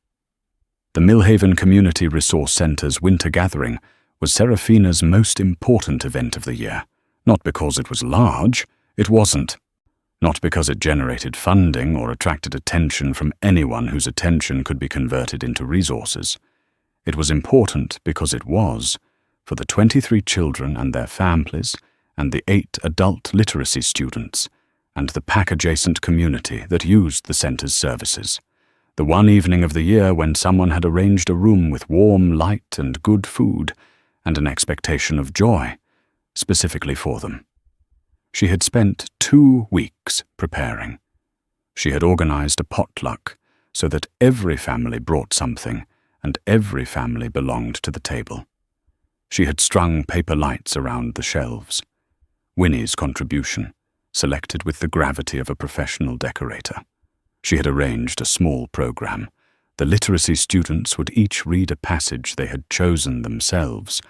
The Millhaven Community Resource Centre's winter gathering was Saraphina's most important event of the year. Not because it was large, it wasn't. Not because it generated funding or attracted attention from anyone whose attention could be converted into resources. It was important because it was, for the 23 children and their families, and the 8 adult literacy students, and the pack-adjacent community that used the centre's services. The one evening of the year when someone had arranged a room with warm light and good food, and an expectation of joy, specifically for them. She had spent 2 weeks preparing. She had organized a potluck so that every family brought something, and every family belonged to the table. She had strung paper lights around the shelves. Winnie's contribution, selected with the gravity of a professional decorator. She had arranged a small program. The literacy students would each read a passage they had chosen themselves,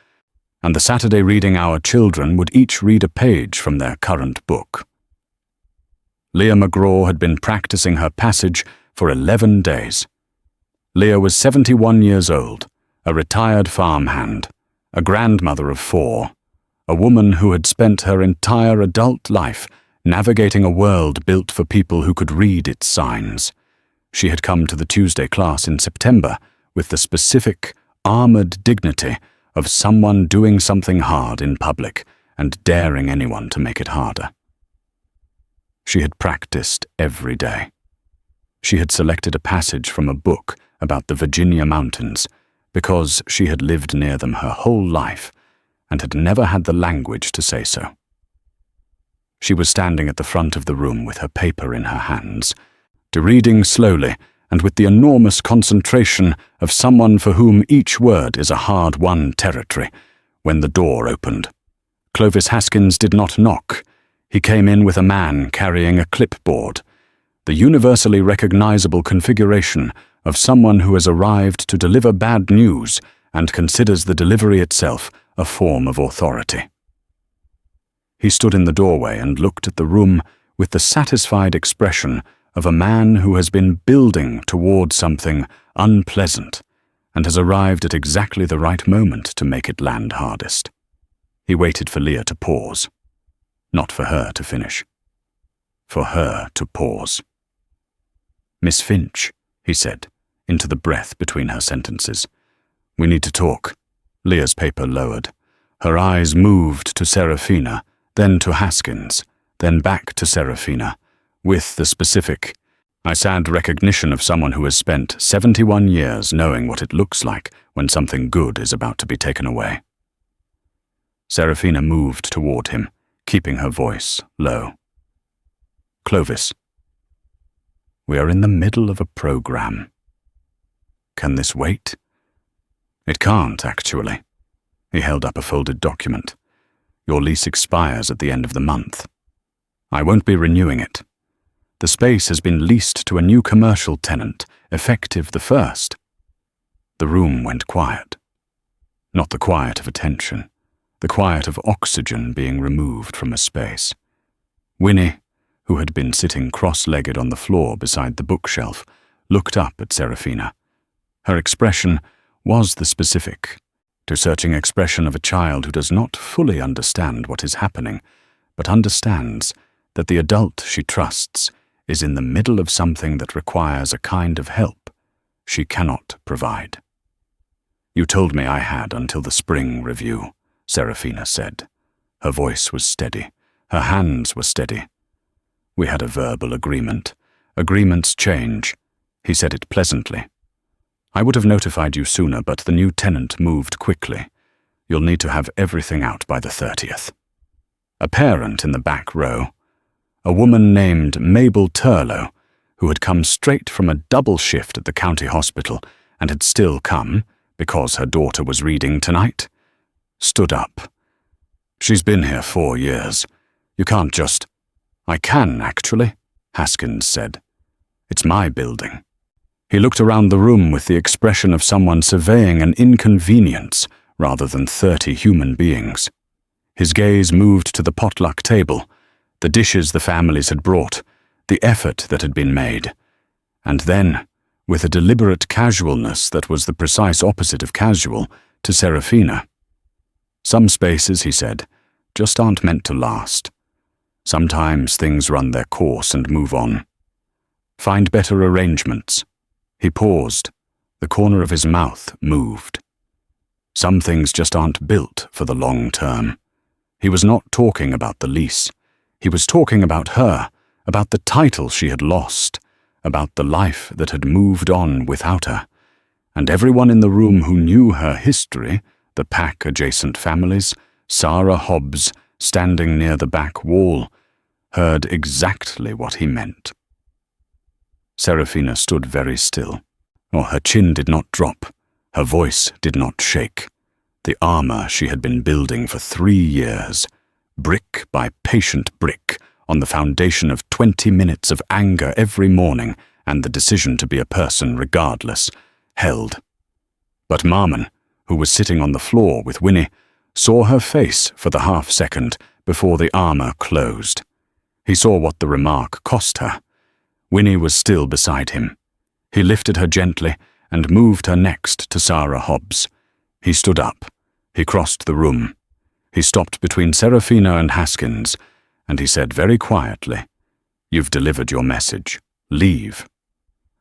and the Saturday reading hour children would each read a page from their current book. Leah McGraw had been practicing her passage for 11 days. Leah was 71 years old, a retired farmhand, a grandmother of 4, a woman who had spent her entire adult life navigating a world built for people who could read its signs. She had come to the Tuesday class in September with the specific, armored dignity of someone doing something hard in public and daring anyone to make it harder. She had practiced every day. She had selected a passage from a book about the Virginia mountains because she had lived near them her whole life and had never had the language to say so. She was standing at the front of the room with her paper in her hands, reading slowly and with the enormous concentration of someone for whom each word is a hard-won territory, when the door opened. Clovis Haskins did not knock. He came in with a man carrying a clipboard, the universally recognizable configuration of someone who has arrived to deliver bad news and considers the delivery itself a form of authority. He stood in the doorway and looked at the room with the satisfied expression of a man who has been building toward something unpleasant and has arrived at exactly the right moment to make it land hardest. He waited for Leah to pause. Not for her to finish. For her to pause. "Miss Finch," he said, into the breath between her sentences. "We need to talk." Leah's paper lowered. Her eyes moved to Saraphina, then to Haskins, then back to Saraphina, with the specific, sad recognition of someone who has spent 71 years knowing what it looks like when something good is about to be taken away. Saraphina moved toward him, keeping her voice low. "Clovis, we are in the middle of a program. Can this wait? It can't, actually. He held up a folded document. Your lease expires at the end of the month. I won't be renewing it. The space has been leased to a new commercial tenant, effective the 1st. The room went quiet. Not the quiet of attention, the quiet of oxygen being removed from a space. Winnie, who had been sitting cross-legged on the floor beside the bookshelf, looked up at Saraphina. Her expression was the specific, searching expression of a child who does not fully understand what is happening, but understands that the adult she trusts is in the middle of something that requires a kind of help she cannot provide. You told me I had until the spring review, Saraphina said. Her voice was steady. Her hands were steady. We had a verbal agreement. Agreements change. He said it pleasantly. I would have notified you sooner, but the new tenant moved quickly. You'll need to have everything out by the 30th. A parent in the back row, a woman named Mabel Turlow, who had come straight from a double shift at the county hospital and had still come, because her daughter was reading tonight, stood up. She's been here 4 years. You can't just... I can, actually, Haskins said. It's my building. He looked around the room with the expression of someone surveying an inconvenience rather than 30 human beings. His gaze moved to the potluck table, the dishes the families had brought, the effort that had been made, and then, with a deliberate casualness that was the precise opposite of casual, to Saraphina. Some spaces, he said, just aren't meant to last. Sometimes things run their course and move on. Find better arrangements. He paused. The corner of his mouth moved. Some things just aren't built for the long term. He was not talking about the lease. He was talking about her, about the title she had lost, about the life that had moved on without her. And everyone in the room who knew her history, the pack-adjacent families, Sarah Hobbs, standing near the back wall, heard exactly what he meant. Saraphina stood very still. Her chin did not drop. Her voice did not shake. The armor she had been building for 3 years, brick by patient brick, on the foundation of 20 minutes of anger every morning and the decision to be a person regardless, held. But Marmon, who was sitting on the floor with Winnie, saw her face for the half-second before the armor closed. He saw what the remark cost her. Winnie was still beside him. He lifted her gently and moved her next to Sarah Hobbs. He stood up. He crossed the room. He stopped between Saraphina and Haskins, and he said very quietly, "You've delivered your message. Leave."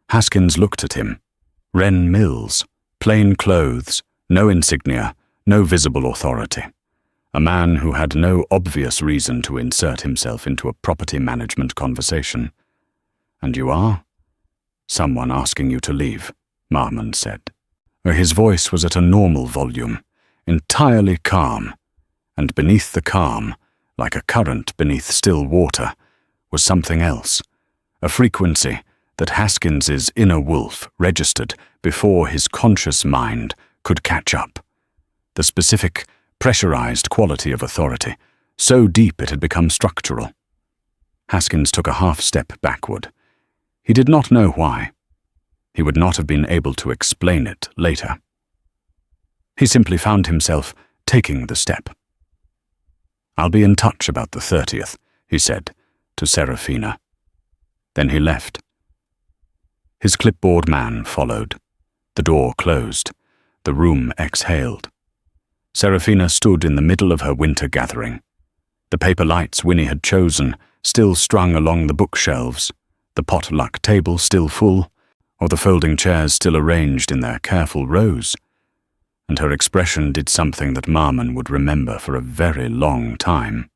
Haskins looked at him. Ren Mills, plain clothes, no insignia, no visible authority. A man who had no obvious reason to insert himself into a property management conversation. "And you are?" "Someone asking you to leave," Marmon said. His voice was at a normal volume, entirely calm, and beneath the calm, like a current beneath still water, was something else, a frequency that Haskins's inner wolf registered before his conscious mind could catch up. The specific, pressurized quality of authority, so deep it had become structural. Haskins took a half-step backward. He did not know why. He would not have been able to explain it later. He simply found himself taking the step. "I'll be in touch about the 30th, he said, to Saraphina. Then he left. His clipboard man followed. The door closed. The room exhaled. Saraphina stood in the middle of her winter gathering. The paper lights Winnie had chosen still strung along the bookshelves, the potluck table still full, or the folding chairs still arranged in their careful rows. And her expression did something that Marmon would remember for a very long time.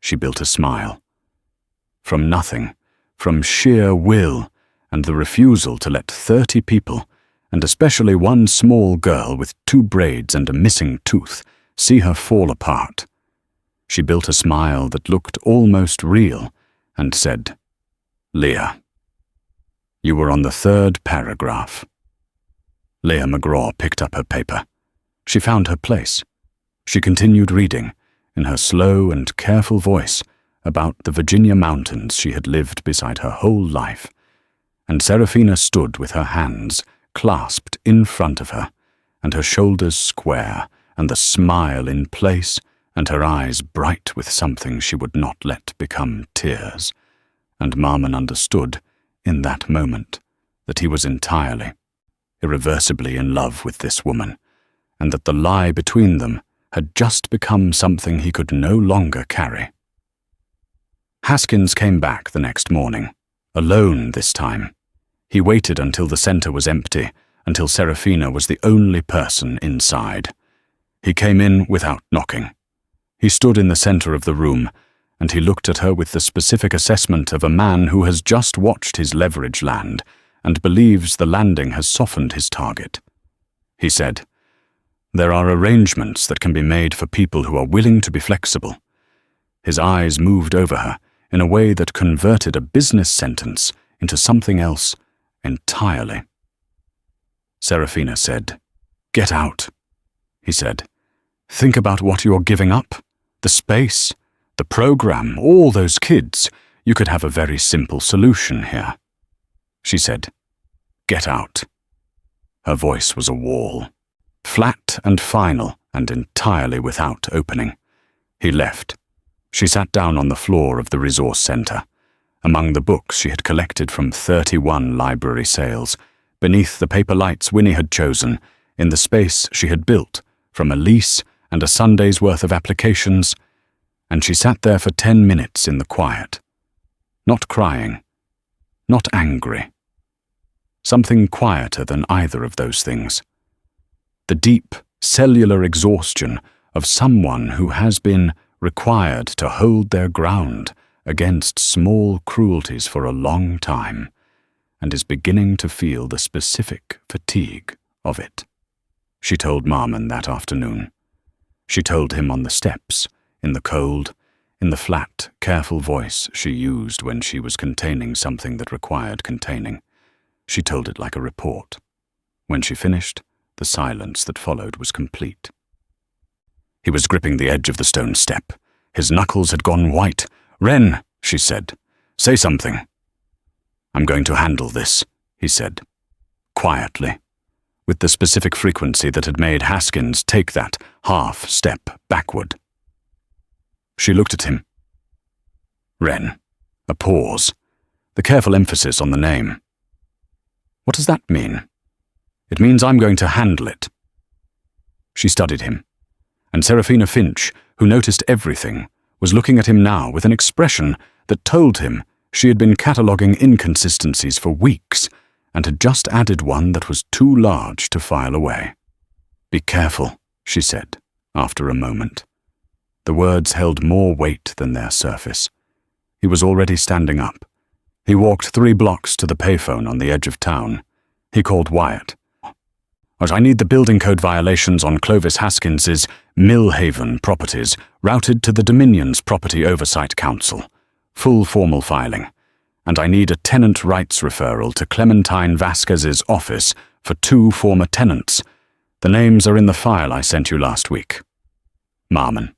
She built a smile. From nothing, from sheer will, and the refusal to let 30 people, and especially one small girl with 2 braids and a missing tooth, see her fall apart. She built a smile that looked almost real, and said, "Leah, you were on the 3rd paragraph." Leah McGraw picked up her paper. She found her place. She continued reading, in her slow and careful voice, about the Virginia mountains she had lived beside her whole life. And Saraphina stood with her hands clasped in front of her, and her shoulders square, and the smile in place, and her eyes bright with something she would not let become tears. And Marmon understood, in that moment, that he was entirely, irreversibly in love with this woman, and that the lie between them had just become something he could no longer carry. Haskins came back the next morning, alone this time. He waited until the center was empty, until Saraphina was the only person inside. He came in without knocking. He stood in the center of the room, and he looked at her with the specific assessment of a man who has just watched his leverage land and believes the landing has softened his target. He said, "There are arrangements that can be made for people who are willing to be flexible." His eyes moved over her in a way that converted a business sentence into something else entirely. Saraphina said, "Get out," he said. "Think about what you're giving up. The space, the program, all those kids. You could have a very simple solution here." She said, "Get out." Her voice was a wall, flat and final and entirely without opening. He left. She sat down on the floor of the resource center, among the books she had collected from 31 library sales, beneath the paper lights Winnie had chosen, in the space she had built from a lease and a Sunday's worth of applications, and she sat there for 10 minutes in the quiet, not crying, not angry. Something quieter than either of those things. The deep, cellular exhaustion of someone who has been required to hold their ground against small cruelties for a long time, and is beginning to feel the specific fatigue of it. She told Marmon that afternoon. She told him on the steps, in the cold, in the flat, careful voice she used when she was containing something that required containing. She told it like a report. When she finished, the silence that followed was complete. He was gripping the edge of the stone step. His knuckles had gone white. "Ren," she said, "say something." "I'm going to handle this," he said, quietly, with the specific frequency that had made Haskins take that half step backward. She looked at him. Ren. A pause. The careful emphasis on the name. "What does that mean?" "It means I'm going to handle it." She studied him, and Saraphina Finch, who noticed everything, was looking at him now with an expression that told him she had been cataloguing inconsistencies for weeks and had just added one that was too large to file away. "Be careful," she said, after a moment. The words held more weight than their surface. He was already standing up. He walked 3 blocks to the payphone on the edge of town. He called Wyatt. "I need the building code violations on Clovis Haskins's Millhaven properties routed to the Dominion's Property Oversight Council. Full formal filing. And I need a tenant rights referral to Clementine Vasquez's office for 2 former tenants. The names are in the file I sent you last week." Marmon.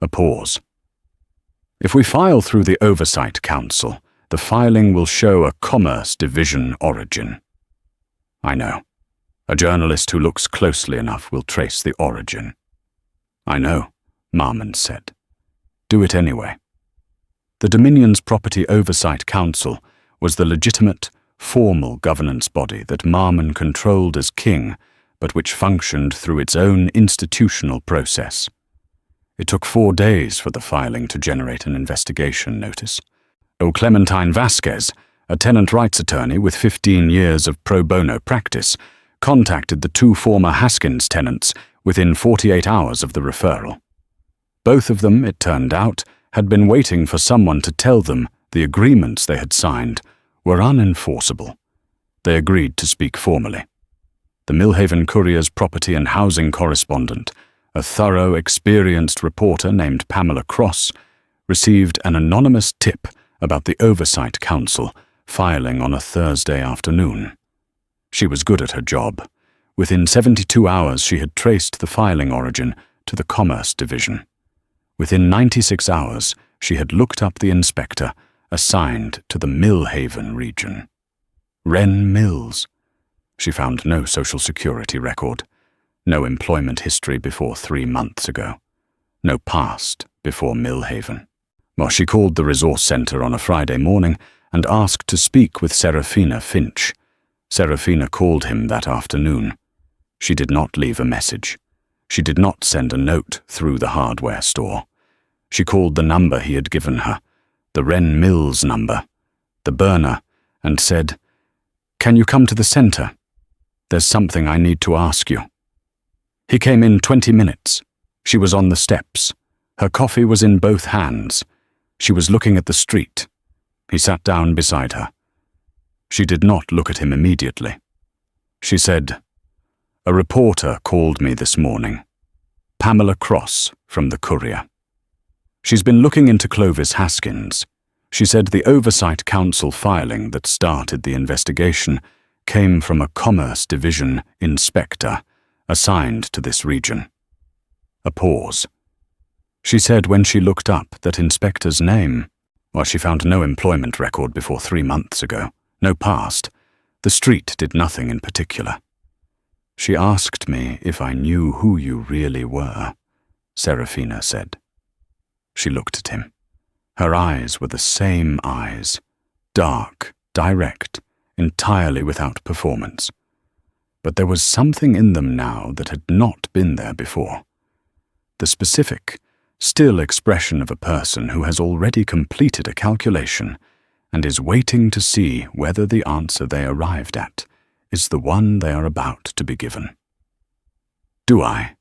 A pause. "If we file through the Oversight Council, the filing will show a Commerce Division origin." "I know. A journalist who looks closely enough will trace the origin." "I know," Marmon said. "Do it anyway." The Dominion's Property Oversight Council was the legitimate, formal governance body that Marmon controlled as king, but which functioned through its own institutional process. It took 4 days for the filing to generate an investigation notice. Clementine Vasquez, a tenant rights attorney with 15 years of pro bono practice, contacted the 2 former Haskins tenants within 48 hours of the referral. Both of them, it turned out, had been waiting for someone to tell them the agreements they had signed were unenforceable. They agreed to speak formally. The Millhaven Courier's property and housing correspondent, a thorough, experienced reporter named Pamela Cross, received an anonymous tip about the Oversight Council filing on a Thursday afternoon. She was good at her job, Within 72 hours, she had traced the filing origin to the Commerce Division. Within 96 hours, she had looked up the inspector assigned to the Millhaven region. Ren Mills. She found no social security record, no employment history before 3 months ago, no past before Millhaven. Well, she called the resource center on a Friday morning and asked to speak with Saraphina Finch. Saraphina called him that afternoon. She did not leave a message. She did not send a note through the hardware store. She called the number he had given her, the Ren Mills number, the burner, and said, "Can you come to the center? There's something I need to ask you." He came in 20 minutes. She was on the steps. Her coffee was in both hands. She was looking at the street. He sat down beside her. She did not look at him immediately. She said, "A reporter called me this morning. Pamela Cross from the Courier. She's been looking into Clovis Haskins. She said the Oversight Council filing that started the investigation came from a Commerce Division inspector assigned to this region." A pause. She said when she looked up that inspector's name, while she found no employment record before 3 months ago, no past, the street did nothing in particular. "She asked me if I knew who you really were," Saraphina said. She looked at him. Her eyes were the same eyes, dark, direct, entirely without performance. But there was something in them now that had not been there before. The specific, still expression of a person who has already completed a calculation and is waiting to see whether the answer they arrived at is the one they are about to be given. "Do I?"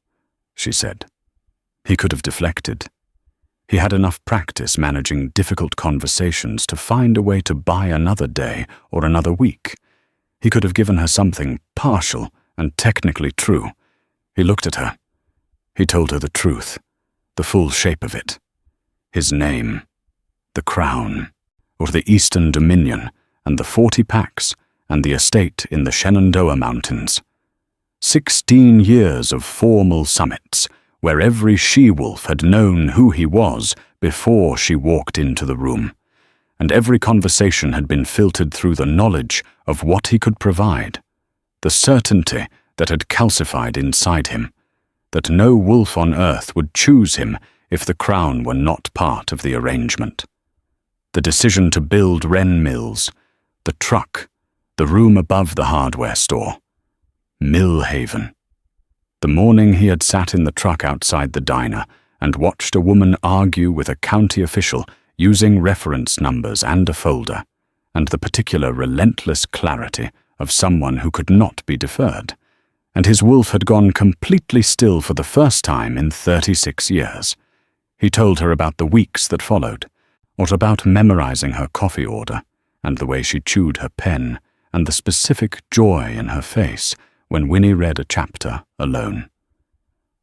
she said. He could have deflected. He had enough practice managing difficult conversations to find a way to buy another day or another week. He could have given her something partial and technically true. He looked at her. He told her the truth, the full shape of it. His name, the crown, or the Eastern Dominion, and the 40 packs, and the estate in the Shenandoah Mountains. 16 years of formal summits, where every she-wolf had known who he was before she walked into the room, and every conversation had been filtered through the knowledge of what he could provide, the certainty that had calcified inside him, that no wolf on earth would choose him if the crown were not part of the arrangement. The decision to build Ren Mills, the truck, the room above the hardware store, Millhaven. The morning he had sat in the truck outside the diner and watched a woman argue with a county official using reference numbers and a folder, and the particular relentless clarity of someone who could not be deferred, and his wolf had gone completely still for the first time in 36 years. He told her about the weeks that followed, or about memorizing her coffee order, and the way she chewed her pen, and the specific joy in her face when Winnie read a chapter alone.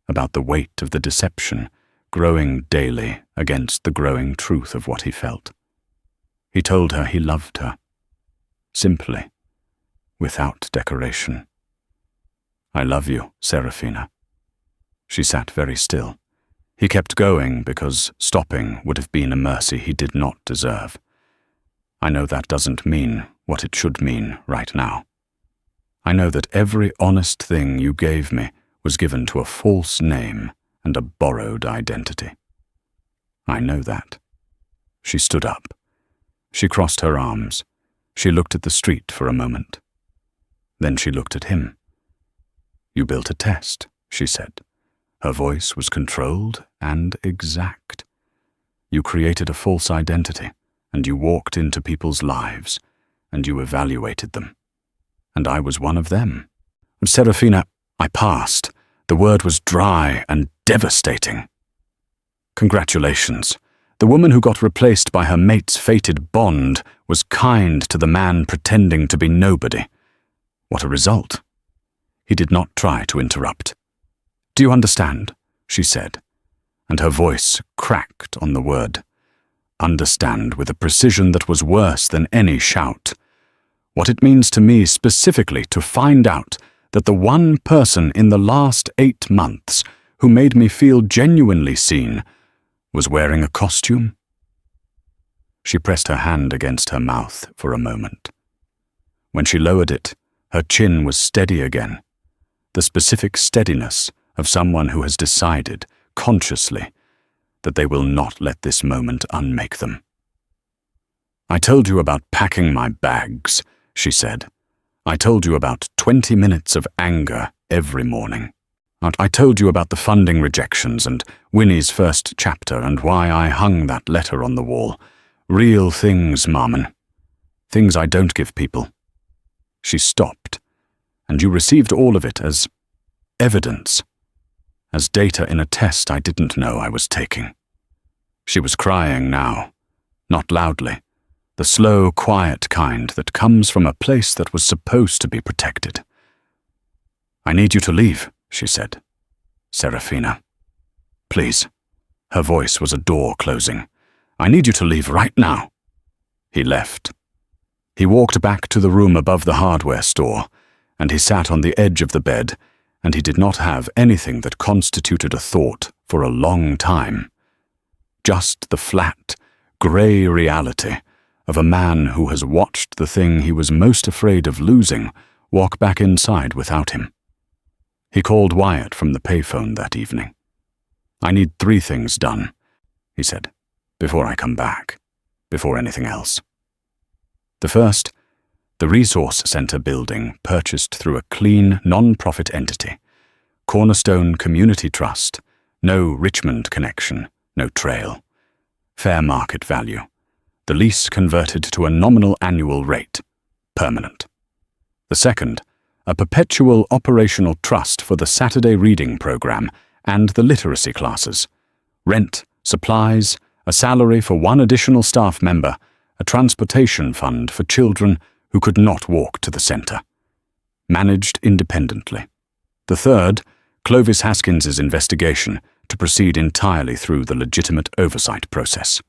About the weight of the deception growing daily against the growing truth of what he felt. He told her he loved her, simply, without decoration. "I love you, Saraphina." She sat very still. He kept going because stopping would have been a mercy he did not deserve. "I know that doesn't mean what it should mean right now. I know that every honest thing you gave me was given to a false name and a borrowed identity. I know that." She stood up. She crossed her arms. She looked at the street for a moment. Then she looked at him. "You built a test," she said. Her voice was controlled and exact. "You created a false identity, and you walked into people's lives, and you evaluated them. And I was one of them. Saraphina, I passed. The word was dry and devastating. Congratulations. The woman who got replaced by her mate's fated bond was kind to the man pretending to be nobody. What a result." He did not try to interrupt. "Do you understand?" she said, and her voice cracked on the word. Understand with a precision that was worse than any shout. "What it means to me specifically to find out that the one person in the last 8 months who made me feel genuinely seen was wearing a costume? She pressed her hand against her mouth for a moment. When she lowered it, her chin was steady again, the specific steadiness of someone who has decided, consciously, that they will not let this moment unmake them. "I told you about packing my bags," she said. "I told you about 20 minutes of anger every morning. I told you about the funding rejections and Winnie's first chapter and why I hung that letter on the wall. Real things, Marmon. Things I don't give people." She stopped, and you received all of it as evidence, as data in a test I didn't know I was taking. She was crying now, not loudly, the slow, quiet kind that comes from a place that was supposed to be protected. "I need you to leave," she said. "Saraphina. Please." Her voice was a door closing. "I need you to leave right now." He left. He walked back to the room above the hardware store, and he sat on the edge of the bed, and he did not have anything that constituted a thought for a long time. Just the flat, grey reality of a man who has watched the thing he was most afraid of losing walk back inside without him. He called Wyatt from the payphone that evening. "I need 3 things done," he said, "before I come back, before anything else. The first, the Resource Center building purchased through a clean, non-profit entity. Cornerstone Community Trust, no Richmond connection, no trail. Fair market value. The lease converted to a nominal annual rate, permanent. The second, a perpetual operational trust for the Saturday reading program and the literacy classes. Rent, supplies, a salary for 1 additional staff member, a transportation fund for children who could not walk to the center. Managed independently. The third, Clovis Haskins's investigation to proceed entirely through the legitimate oversight process.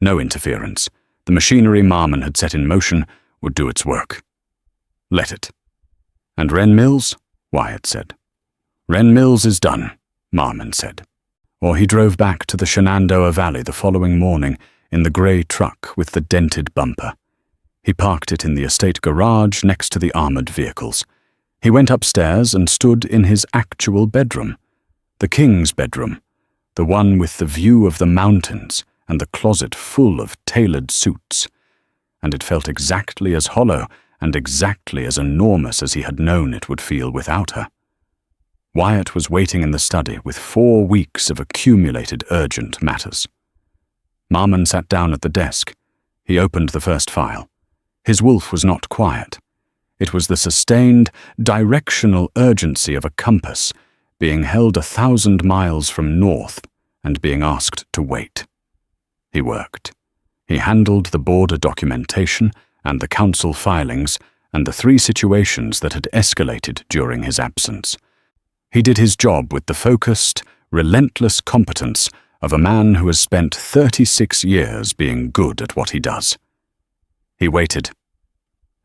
No interference. The machinery Marmon had set in motion would do its work. Let it. "And Ren Mills?" Wyatt said. "Ren Mills is done," Marmon said. Or he drove back to the Shenandoah Valley the following morning in the grey truck with the dented bumper. He parked it in the estate garage next to the armoured vehicles. He went upstairs and stood in his actual bedroom, the king's bedroom, the one with the view of the mountains and the closet full of tailored suits, and it felt exactly as hollow and exactly as enormous as he had known it would feel without her. Wyatt was waiting in the study with 4 weeks of accumulated urgent matters. Marmon sat down at the desk. He opened the first file. His wolf was not quiet. It was the sustained, directional urgency of a compass being held 1,000 miles from north and being asked to wait. He worked. He handled the border documentation and the council filings and the 3 situations that had escalated during his absence. He did his job with the focused, relentless competence of a man who has spent 36 years being good at what he does. He waited.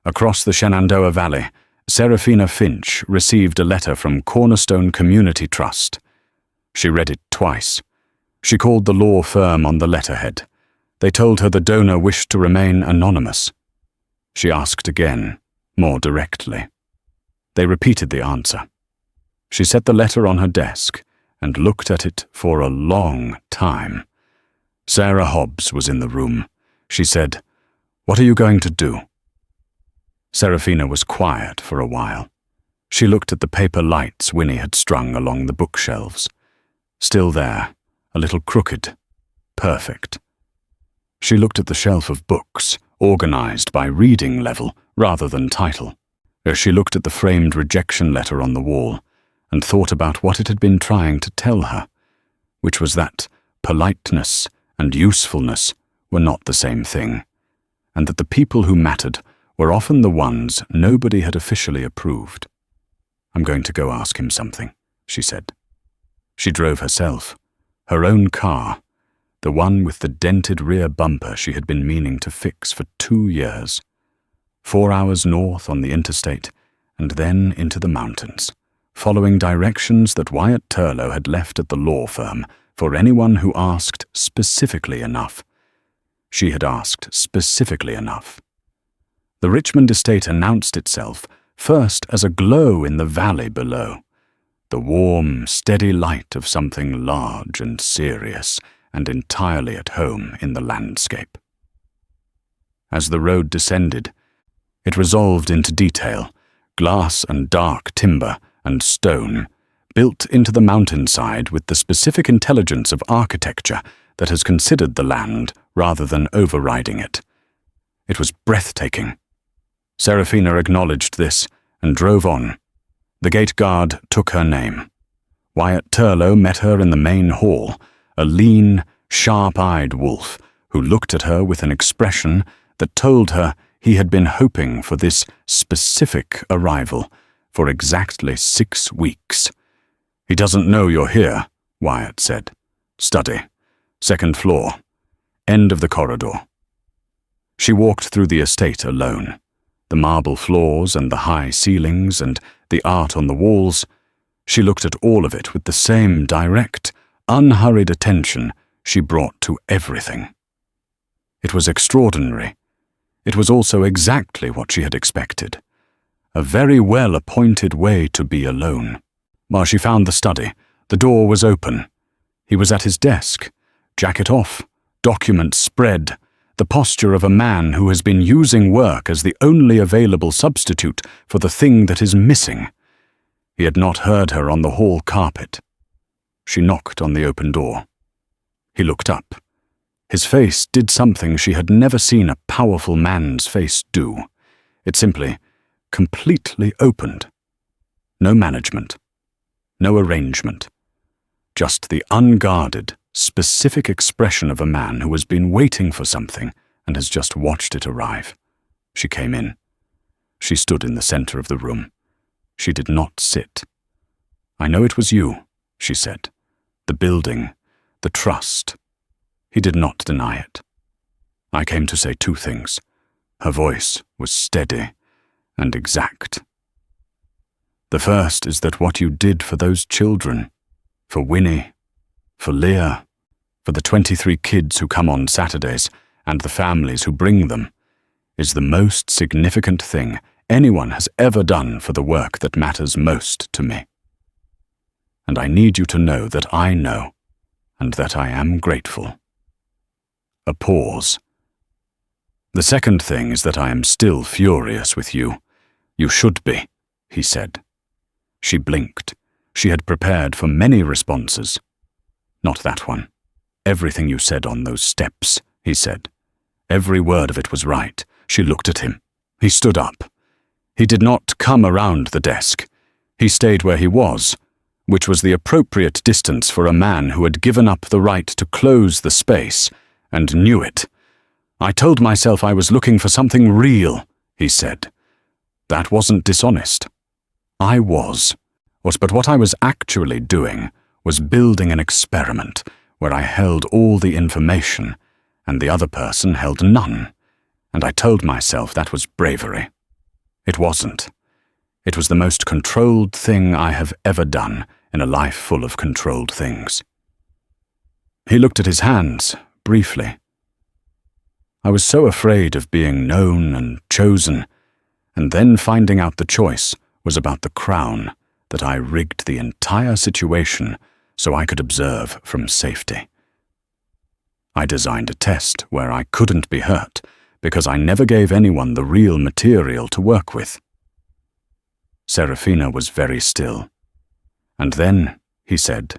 Across the Shenandoah Valley, Saraphina Finch received a letter from Cornerstone Community Trust. She read it twice. She called the law firm on the letterhead. They told her the donor wished to remain anonymous. She asked again, more directly. They repeated the answer. She set the letter on her desk and looked at it for a long time. Sarah Hobbs was in the room. She said, "What are you going to do?" Saraphina was quiet for a while. She looked at the paper lights Winnie had strung along the bookshelves. Still there, a little crooked, perfect. She looked at the shelf of books, organized by reading level rather than title. She looked at the framed rejection letter on the wall and thought about what it had been trying to tell her, which was that politeness and usefulness were not the same thing, and that the people who mattered were often the ones nobody had officially approved. "I'm going to go ask him something," she said. She drove herself, her own car, the one with the dented rear bumper she had been meaning to fix for 2 years. 4 hours north on the interstate, and then into the mountains, following directions that Wyatt Turlough had left at the law firm for anyone who asked specifically enough. She had asked specifically enough. The Richmond estate announced itself first as a glow in the valley below, the warm, steady light of something large and serious and entirely at home in the landscape. As the road descended, it resolved into detail, glass and dark timber and stone, built into the mountainside with the specific intelligence of architecture that has considered the land rather than overriding it. It was breathtaking. Saraphina acknowledged this and drove on. The gate guard took her name. Wyatt Turlough met her in the main hall, a lean, sharp-eyed wolf who looked at her with an expression that told her he had been hoping for this specific arrival for exactly 6 weeks. "He doesn't know you're here," Wyatt said. "Study. 2nd floor. End of the corridor." She walked through the estate alone. The marble floors and the high ceilings and the art on the walls. She looked at all of it with the same direct, unhurried attention she brought to everything. It was extraordinary. It was also exactly what she had expected. A very well-appointed way to be alone. While she found the study, the door was open. He was at his desk, jacket off, documents spread, the posture of a man who has been using work as the only available substitute for the thing that is missing. He had not heard her on the hall carpet. She knocked on the open door. He looked up. His face did something she had never seen a powerful man's face do. It simply, completely opened. No management. No arrangement. Just the unguarded, specific expression of a man who has been waiting for something and has just watched it arrive. She came in. She stood in the center of the room. She did not sit. "I know it was you," she said. "The building, the trust." He did not deny it. "I came to say 2 things. Her voice was steady and exact. "The first is that what you did for those children, for Winnie, for Leah, for the 23 kids who come on Saturdays and the families who bring them, is the most significant thing anyone has ever done for the work that matters most to me. And I need you to know that I know, and that I am grateful." A pause. "The second thing is that I am still furious with you. You should be," he said. She blinked. She had prepared for many responses. "Not that one. Everything you said on those steps," he said. Every word of it was right. She looked at him. He stood up. He did not come around the desk. He stayed where he was, which was the appropriate distance for a man who had given up the right to close the space, and knew it. "I told myself I was looking for something real," he said. "That wasn't dishonest. I was. But what I was actually doing was building an experiment where I held all the information and the other person held none, and I told myself that was bravery. It wasn't. It was the most controlled thing I have ever done in a life full of controlled things." He looked at his hands, briefly. "I was so afraid of being known and chosen, and then finding out the choice was about the crown, that I rigged the entire situation so I could observe from safety. I designed a test where I couldn't be hurt because I never gave anyone the real material to work with." Saraphina was very still. "And then," he said,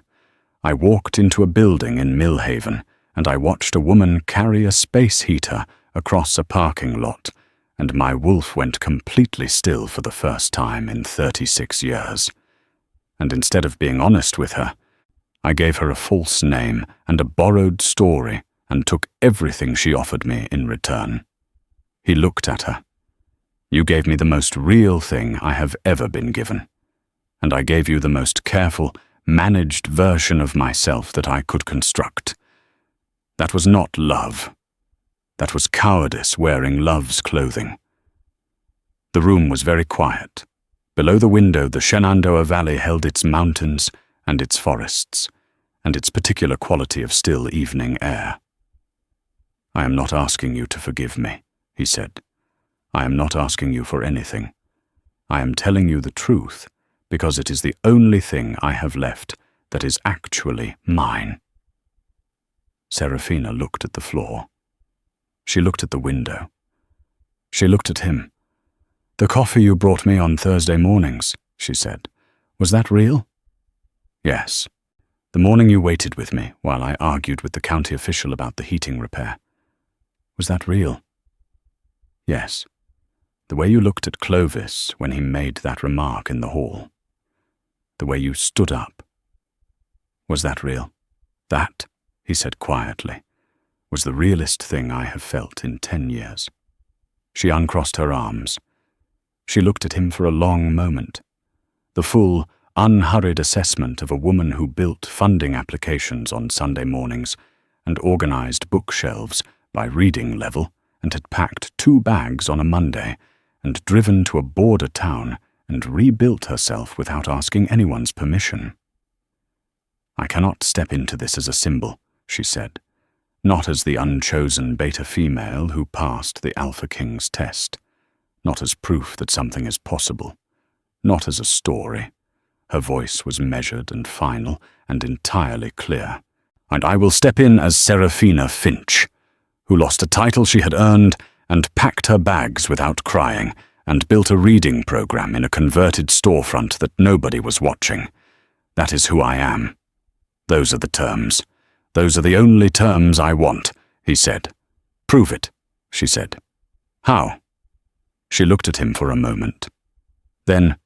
"I walked into a building in Millhaven and I watched a woman carry a space heater across a parking lot, and my wolf went completely still for the first time in 36 years. And instead of being honest with her, I gave her a false name and a borrowed story and took everything she offered me in return." He looked at her. "You gave me the most real thing I have ever been given, and I gave you the most careful, managed version of myself that I could construct. That was not love. That was cowardice wearing love's clothing." The room was very quiet. Below the window, the Shenandoah Valley held its mountains and its forests, and its particular quality of still evening air. "I am not asking you to forgive me," he said. "I am not asking you for anything. I am telling you the truth because it is the only thing I have left that is actually mine." Saraphina looked at the floor. She looked at the window. She looked at him. "The coffee you brought me on Thursday mornings," she said. "Was that real?" "Yes. The morning you waited with me while I argued with the county official about the heating repair. Was that real?" "Yes. The way you looked at Clovis when he made that remark in the hall. The way you stood up. Was that real?" "That," he said quietly, "was the realest thing I have felt in 10 years. She uncrossed her arms. She looked at him for a long moment. The full, unhurried assessment of a woman who built funding applications on Sunday mornings and organized bookshelves by reading level and had packed 2 bags on a Monday and driven to a border town and rebuilt herself without asking anyone's permission. "I cannot step into this as a symbol," she said, "not as the unchosen beta female who passed the Alpha King's test, not as proof that something is possible, not as a story." Her voice was measured and final and entirely clear. "And I will step in as Saraphina Finch, who lost a title she had earned and packed her bags without crying and built a reading program in a converted storefront that nobody was watching. That is who I am. Those are the terms. Those are the only terms I want," he said. "Prove it," she said. "How?" She looked at him for a moment. Then,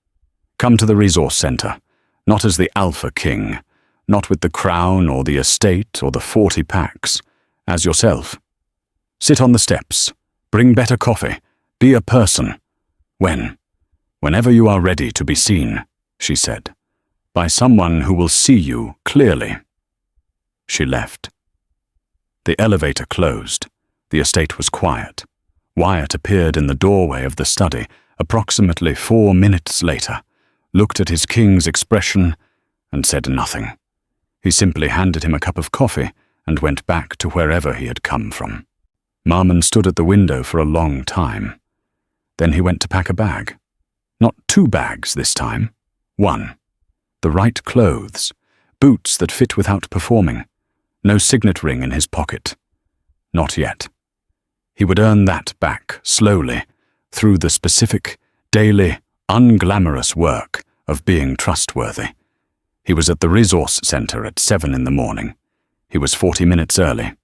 "Come to the resource center, not as the Alpha King, not with the crown or the estate or the 40 packs, as yourself. Sit on the steps, bring better coffee, be a person. Whenever you are ready to be seen," she said, "by someone who will see you clearly." She left. The elevator closed. The estate was quiet. Wyatt appeared in the doorway of the study approximately 4 minutes later, looked at his king's expression, and said nothing. He simply handed him a cup of coffee and went back to wherever he had come from. Marmon stood at the window for a long time. Then he went to pack a bag. Not 2 bags this time. 1. The right clothes, boots that fit without performing. No signet ring in his pocket. Not yet. He would earn that back slowly, through the specific, daily, unglamorous work of being trustworthy. He was at the resource center at 7 in the morning. He was 40 minutes early.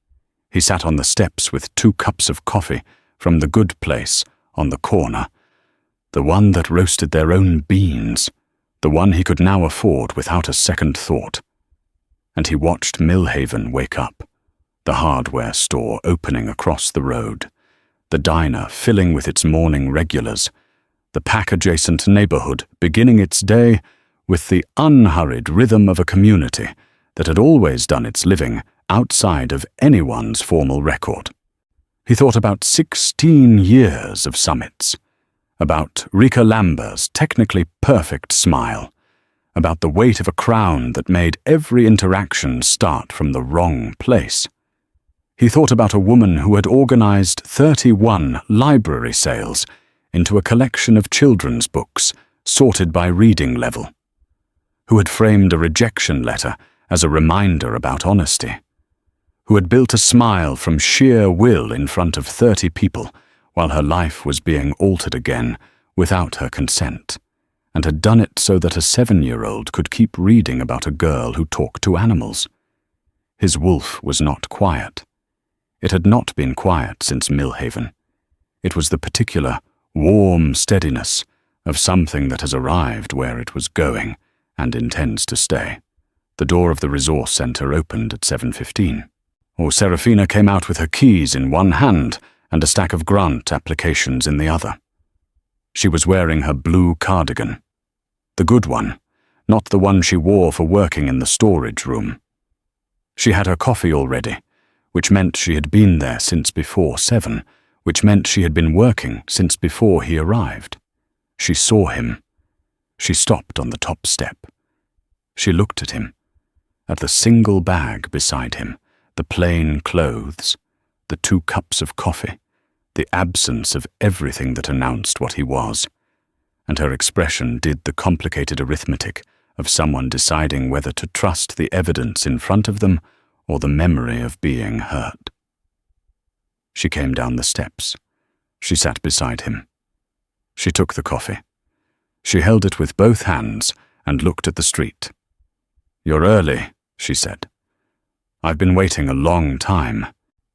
He sat on the steps with 2 cups of coffee from the good place on the corner, the one that roasted their own beans, the one he could now afford without a second thought. And he watched Millhaven wake up, the hardware store opening across the road, the diner filling with its morning regulars, the pack-adjacent neighborhood beginning its day with the unhurried rhythm of a community that had always done its living outside of anyone's formal record. He thought about 16 years of summits, about Rika Lamber's technically perfect smile, about the weight of a crown that made every interaction start from the wrong place. He thought about a woman who had organized 31 library sales into a collection of children's books sorted by reading level, who had framed a rejection letter as a reminder about honesty, who had built a smile from sheer will in front of 30 people while her life was being altered again without her consent, and had done it so that a 7-year-old could keep reading about a girl who talked to animals. His wolf was not quiet. It had not been quiet since Millhaven. It was the particular, warm steadiness of something that has arrived where it was going and intends to stay. The door of the resource center opened at 7:15. Saraphina came out with her keys in one hand and a stack of grant applications in the other. She was wearing her blue cardigan. The good one, not the one she wore for working in the storage room. She had her coffee already, which meant she had been there since before 7, which meant she had been working since before he arrived. She saw him. She stopped on the top step. She looked at him, at the single bag beside him, the plain clothes, the 2 cups of coffee, the absence of everything that announced what he was, and her expression did the complicated arithmetic of someone deciding whether to trust the evidence in front of them or the memory of being hurt. She came down the steps. She sat beside him. She took the coffee. She held it with both hands and looked at the street. "You're early," she said. "I've been waiting a long time,"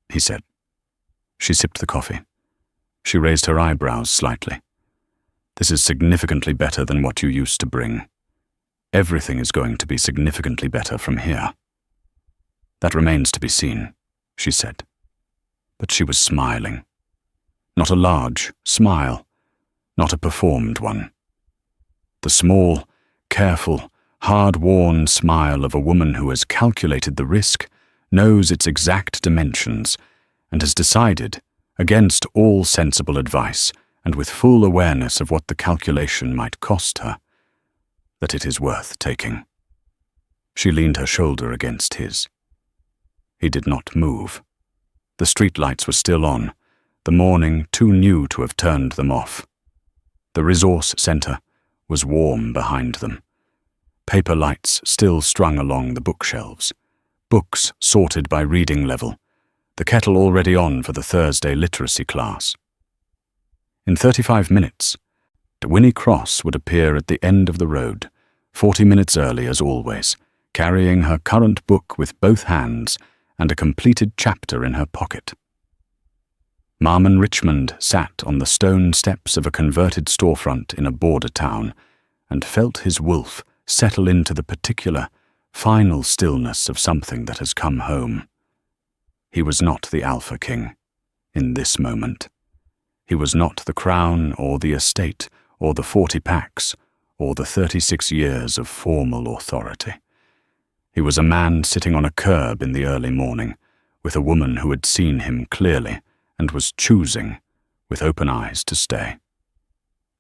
he said. She sipped the coffee. She raised her eyebrows slightly. "This is significantly better than what you used to bring. Everything is going to be significantly better from here." "That remains to be seen," she said. But she was smiling. Not a large smile, not a performed one. The small, careful, hard-worn smile of a woman who has calculated the risk, knows its exact dimensions, and has decided, against all sensible advice and with full awareness of what the calculation might cost her, that it is worth taking. She leaned her shoulder against his. He did not move. The streetlights were still on, the morning too new to have turned them off. The resource center was warm behind them. Paper lights still strung along the bookshelves, books sorted by reading level, the kettle already on for the Thursday literacy class. In 35 minutes, Winnie Cross would appear at the end of the road, 40 minutes early as always, carrying her current book with both hands and a completed chapter in her pocket. Marmon Richmond sat on the stone steps of a converted storefront in a border town and felt his wolf settle into the particular, final stillness of something that has come home. He was not the Alpha King, in this moment. He was not the crown or the estate or the 40 packs or the 36 years of formal authority. He was a man sitting on a curb in the early morning, with a woman who had seen him clearly and was choosing, with open eyes, to stay.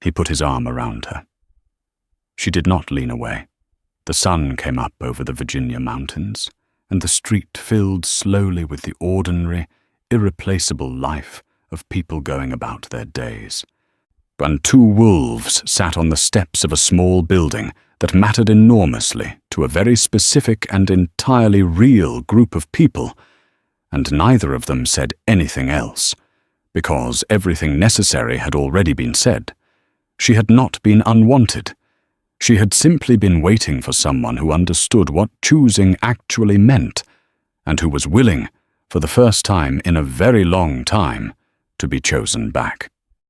He put his arm around her. She did not lean away. The sun came up over the Virginia mountains, and the street filled slowly with the ordinary, irreplaceable life of people going about their days. And 2 wolves sat on the steps of a small building that mattered enormously to a very specific and entirely real group of people, and neither of them said anything else, because everything necessary had already been said. She had not been unwanted. She had simply been waiting for someone who understood what choosing actually meant, and who was willing, for the first time in a very long time, to be chosen back.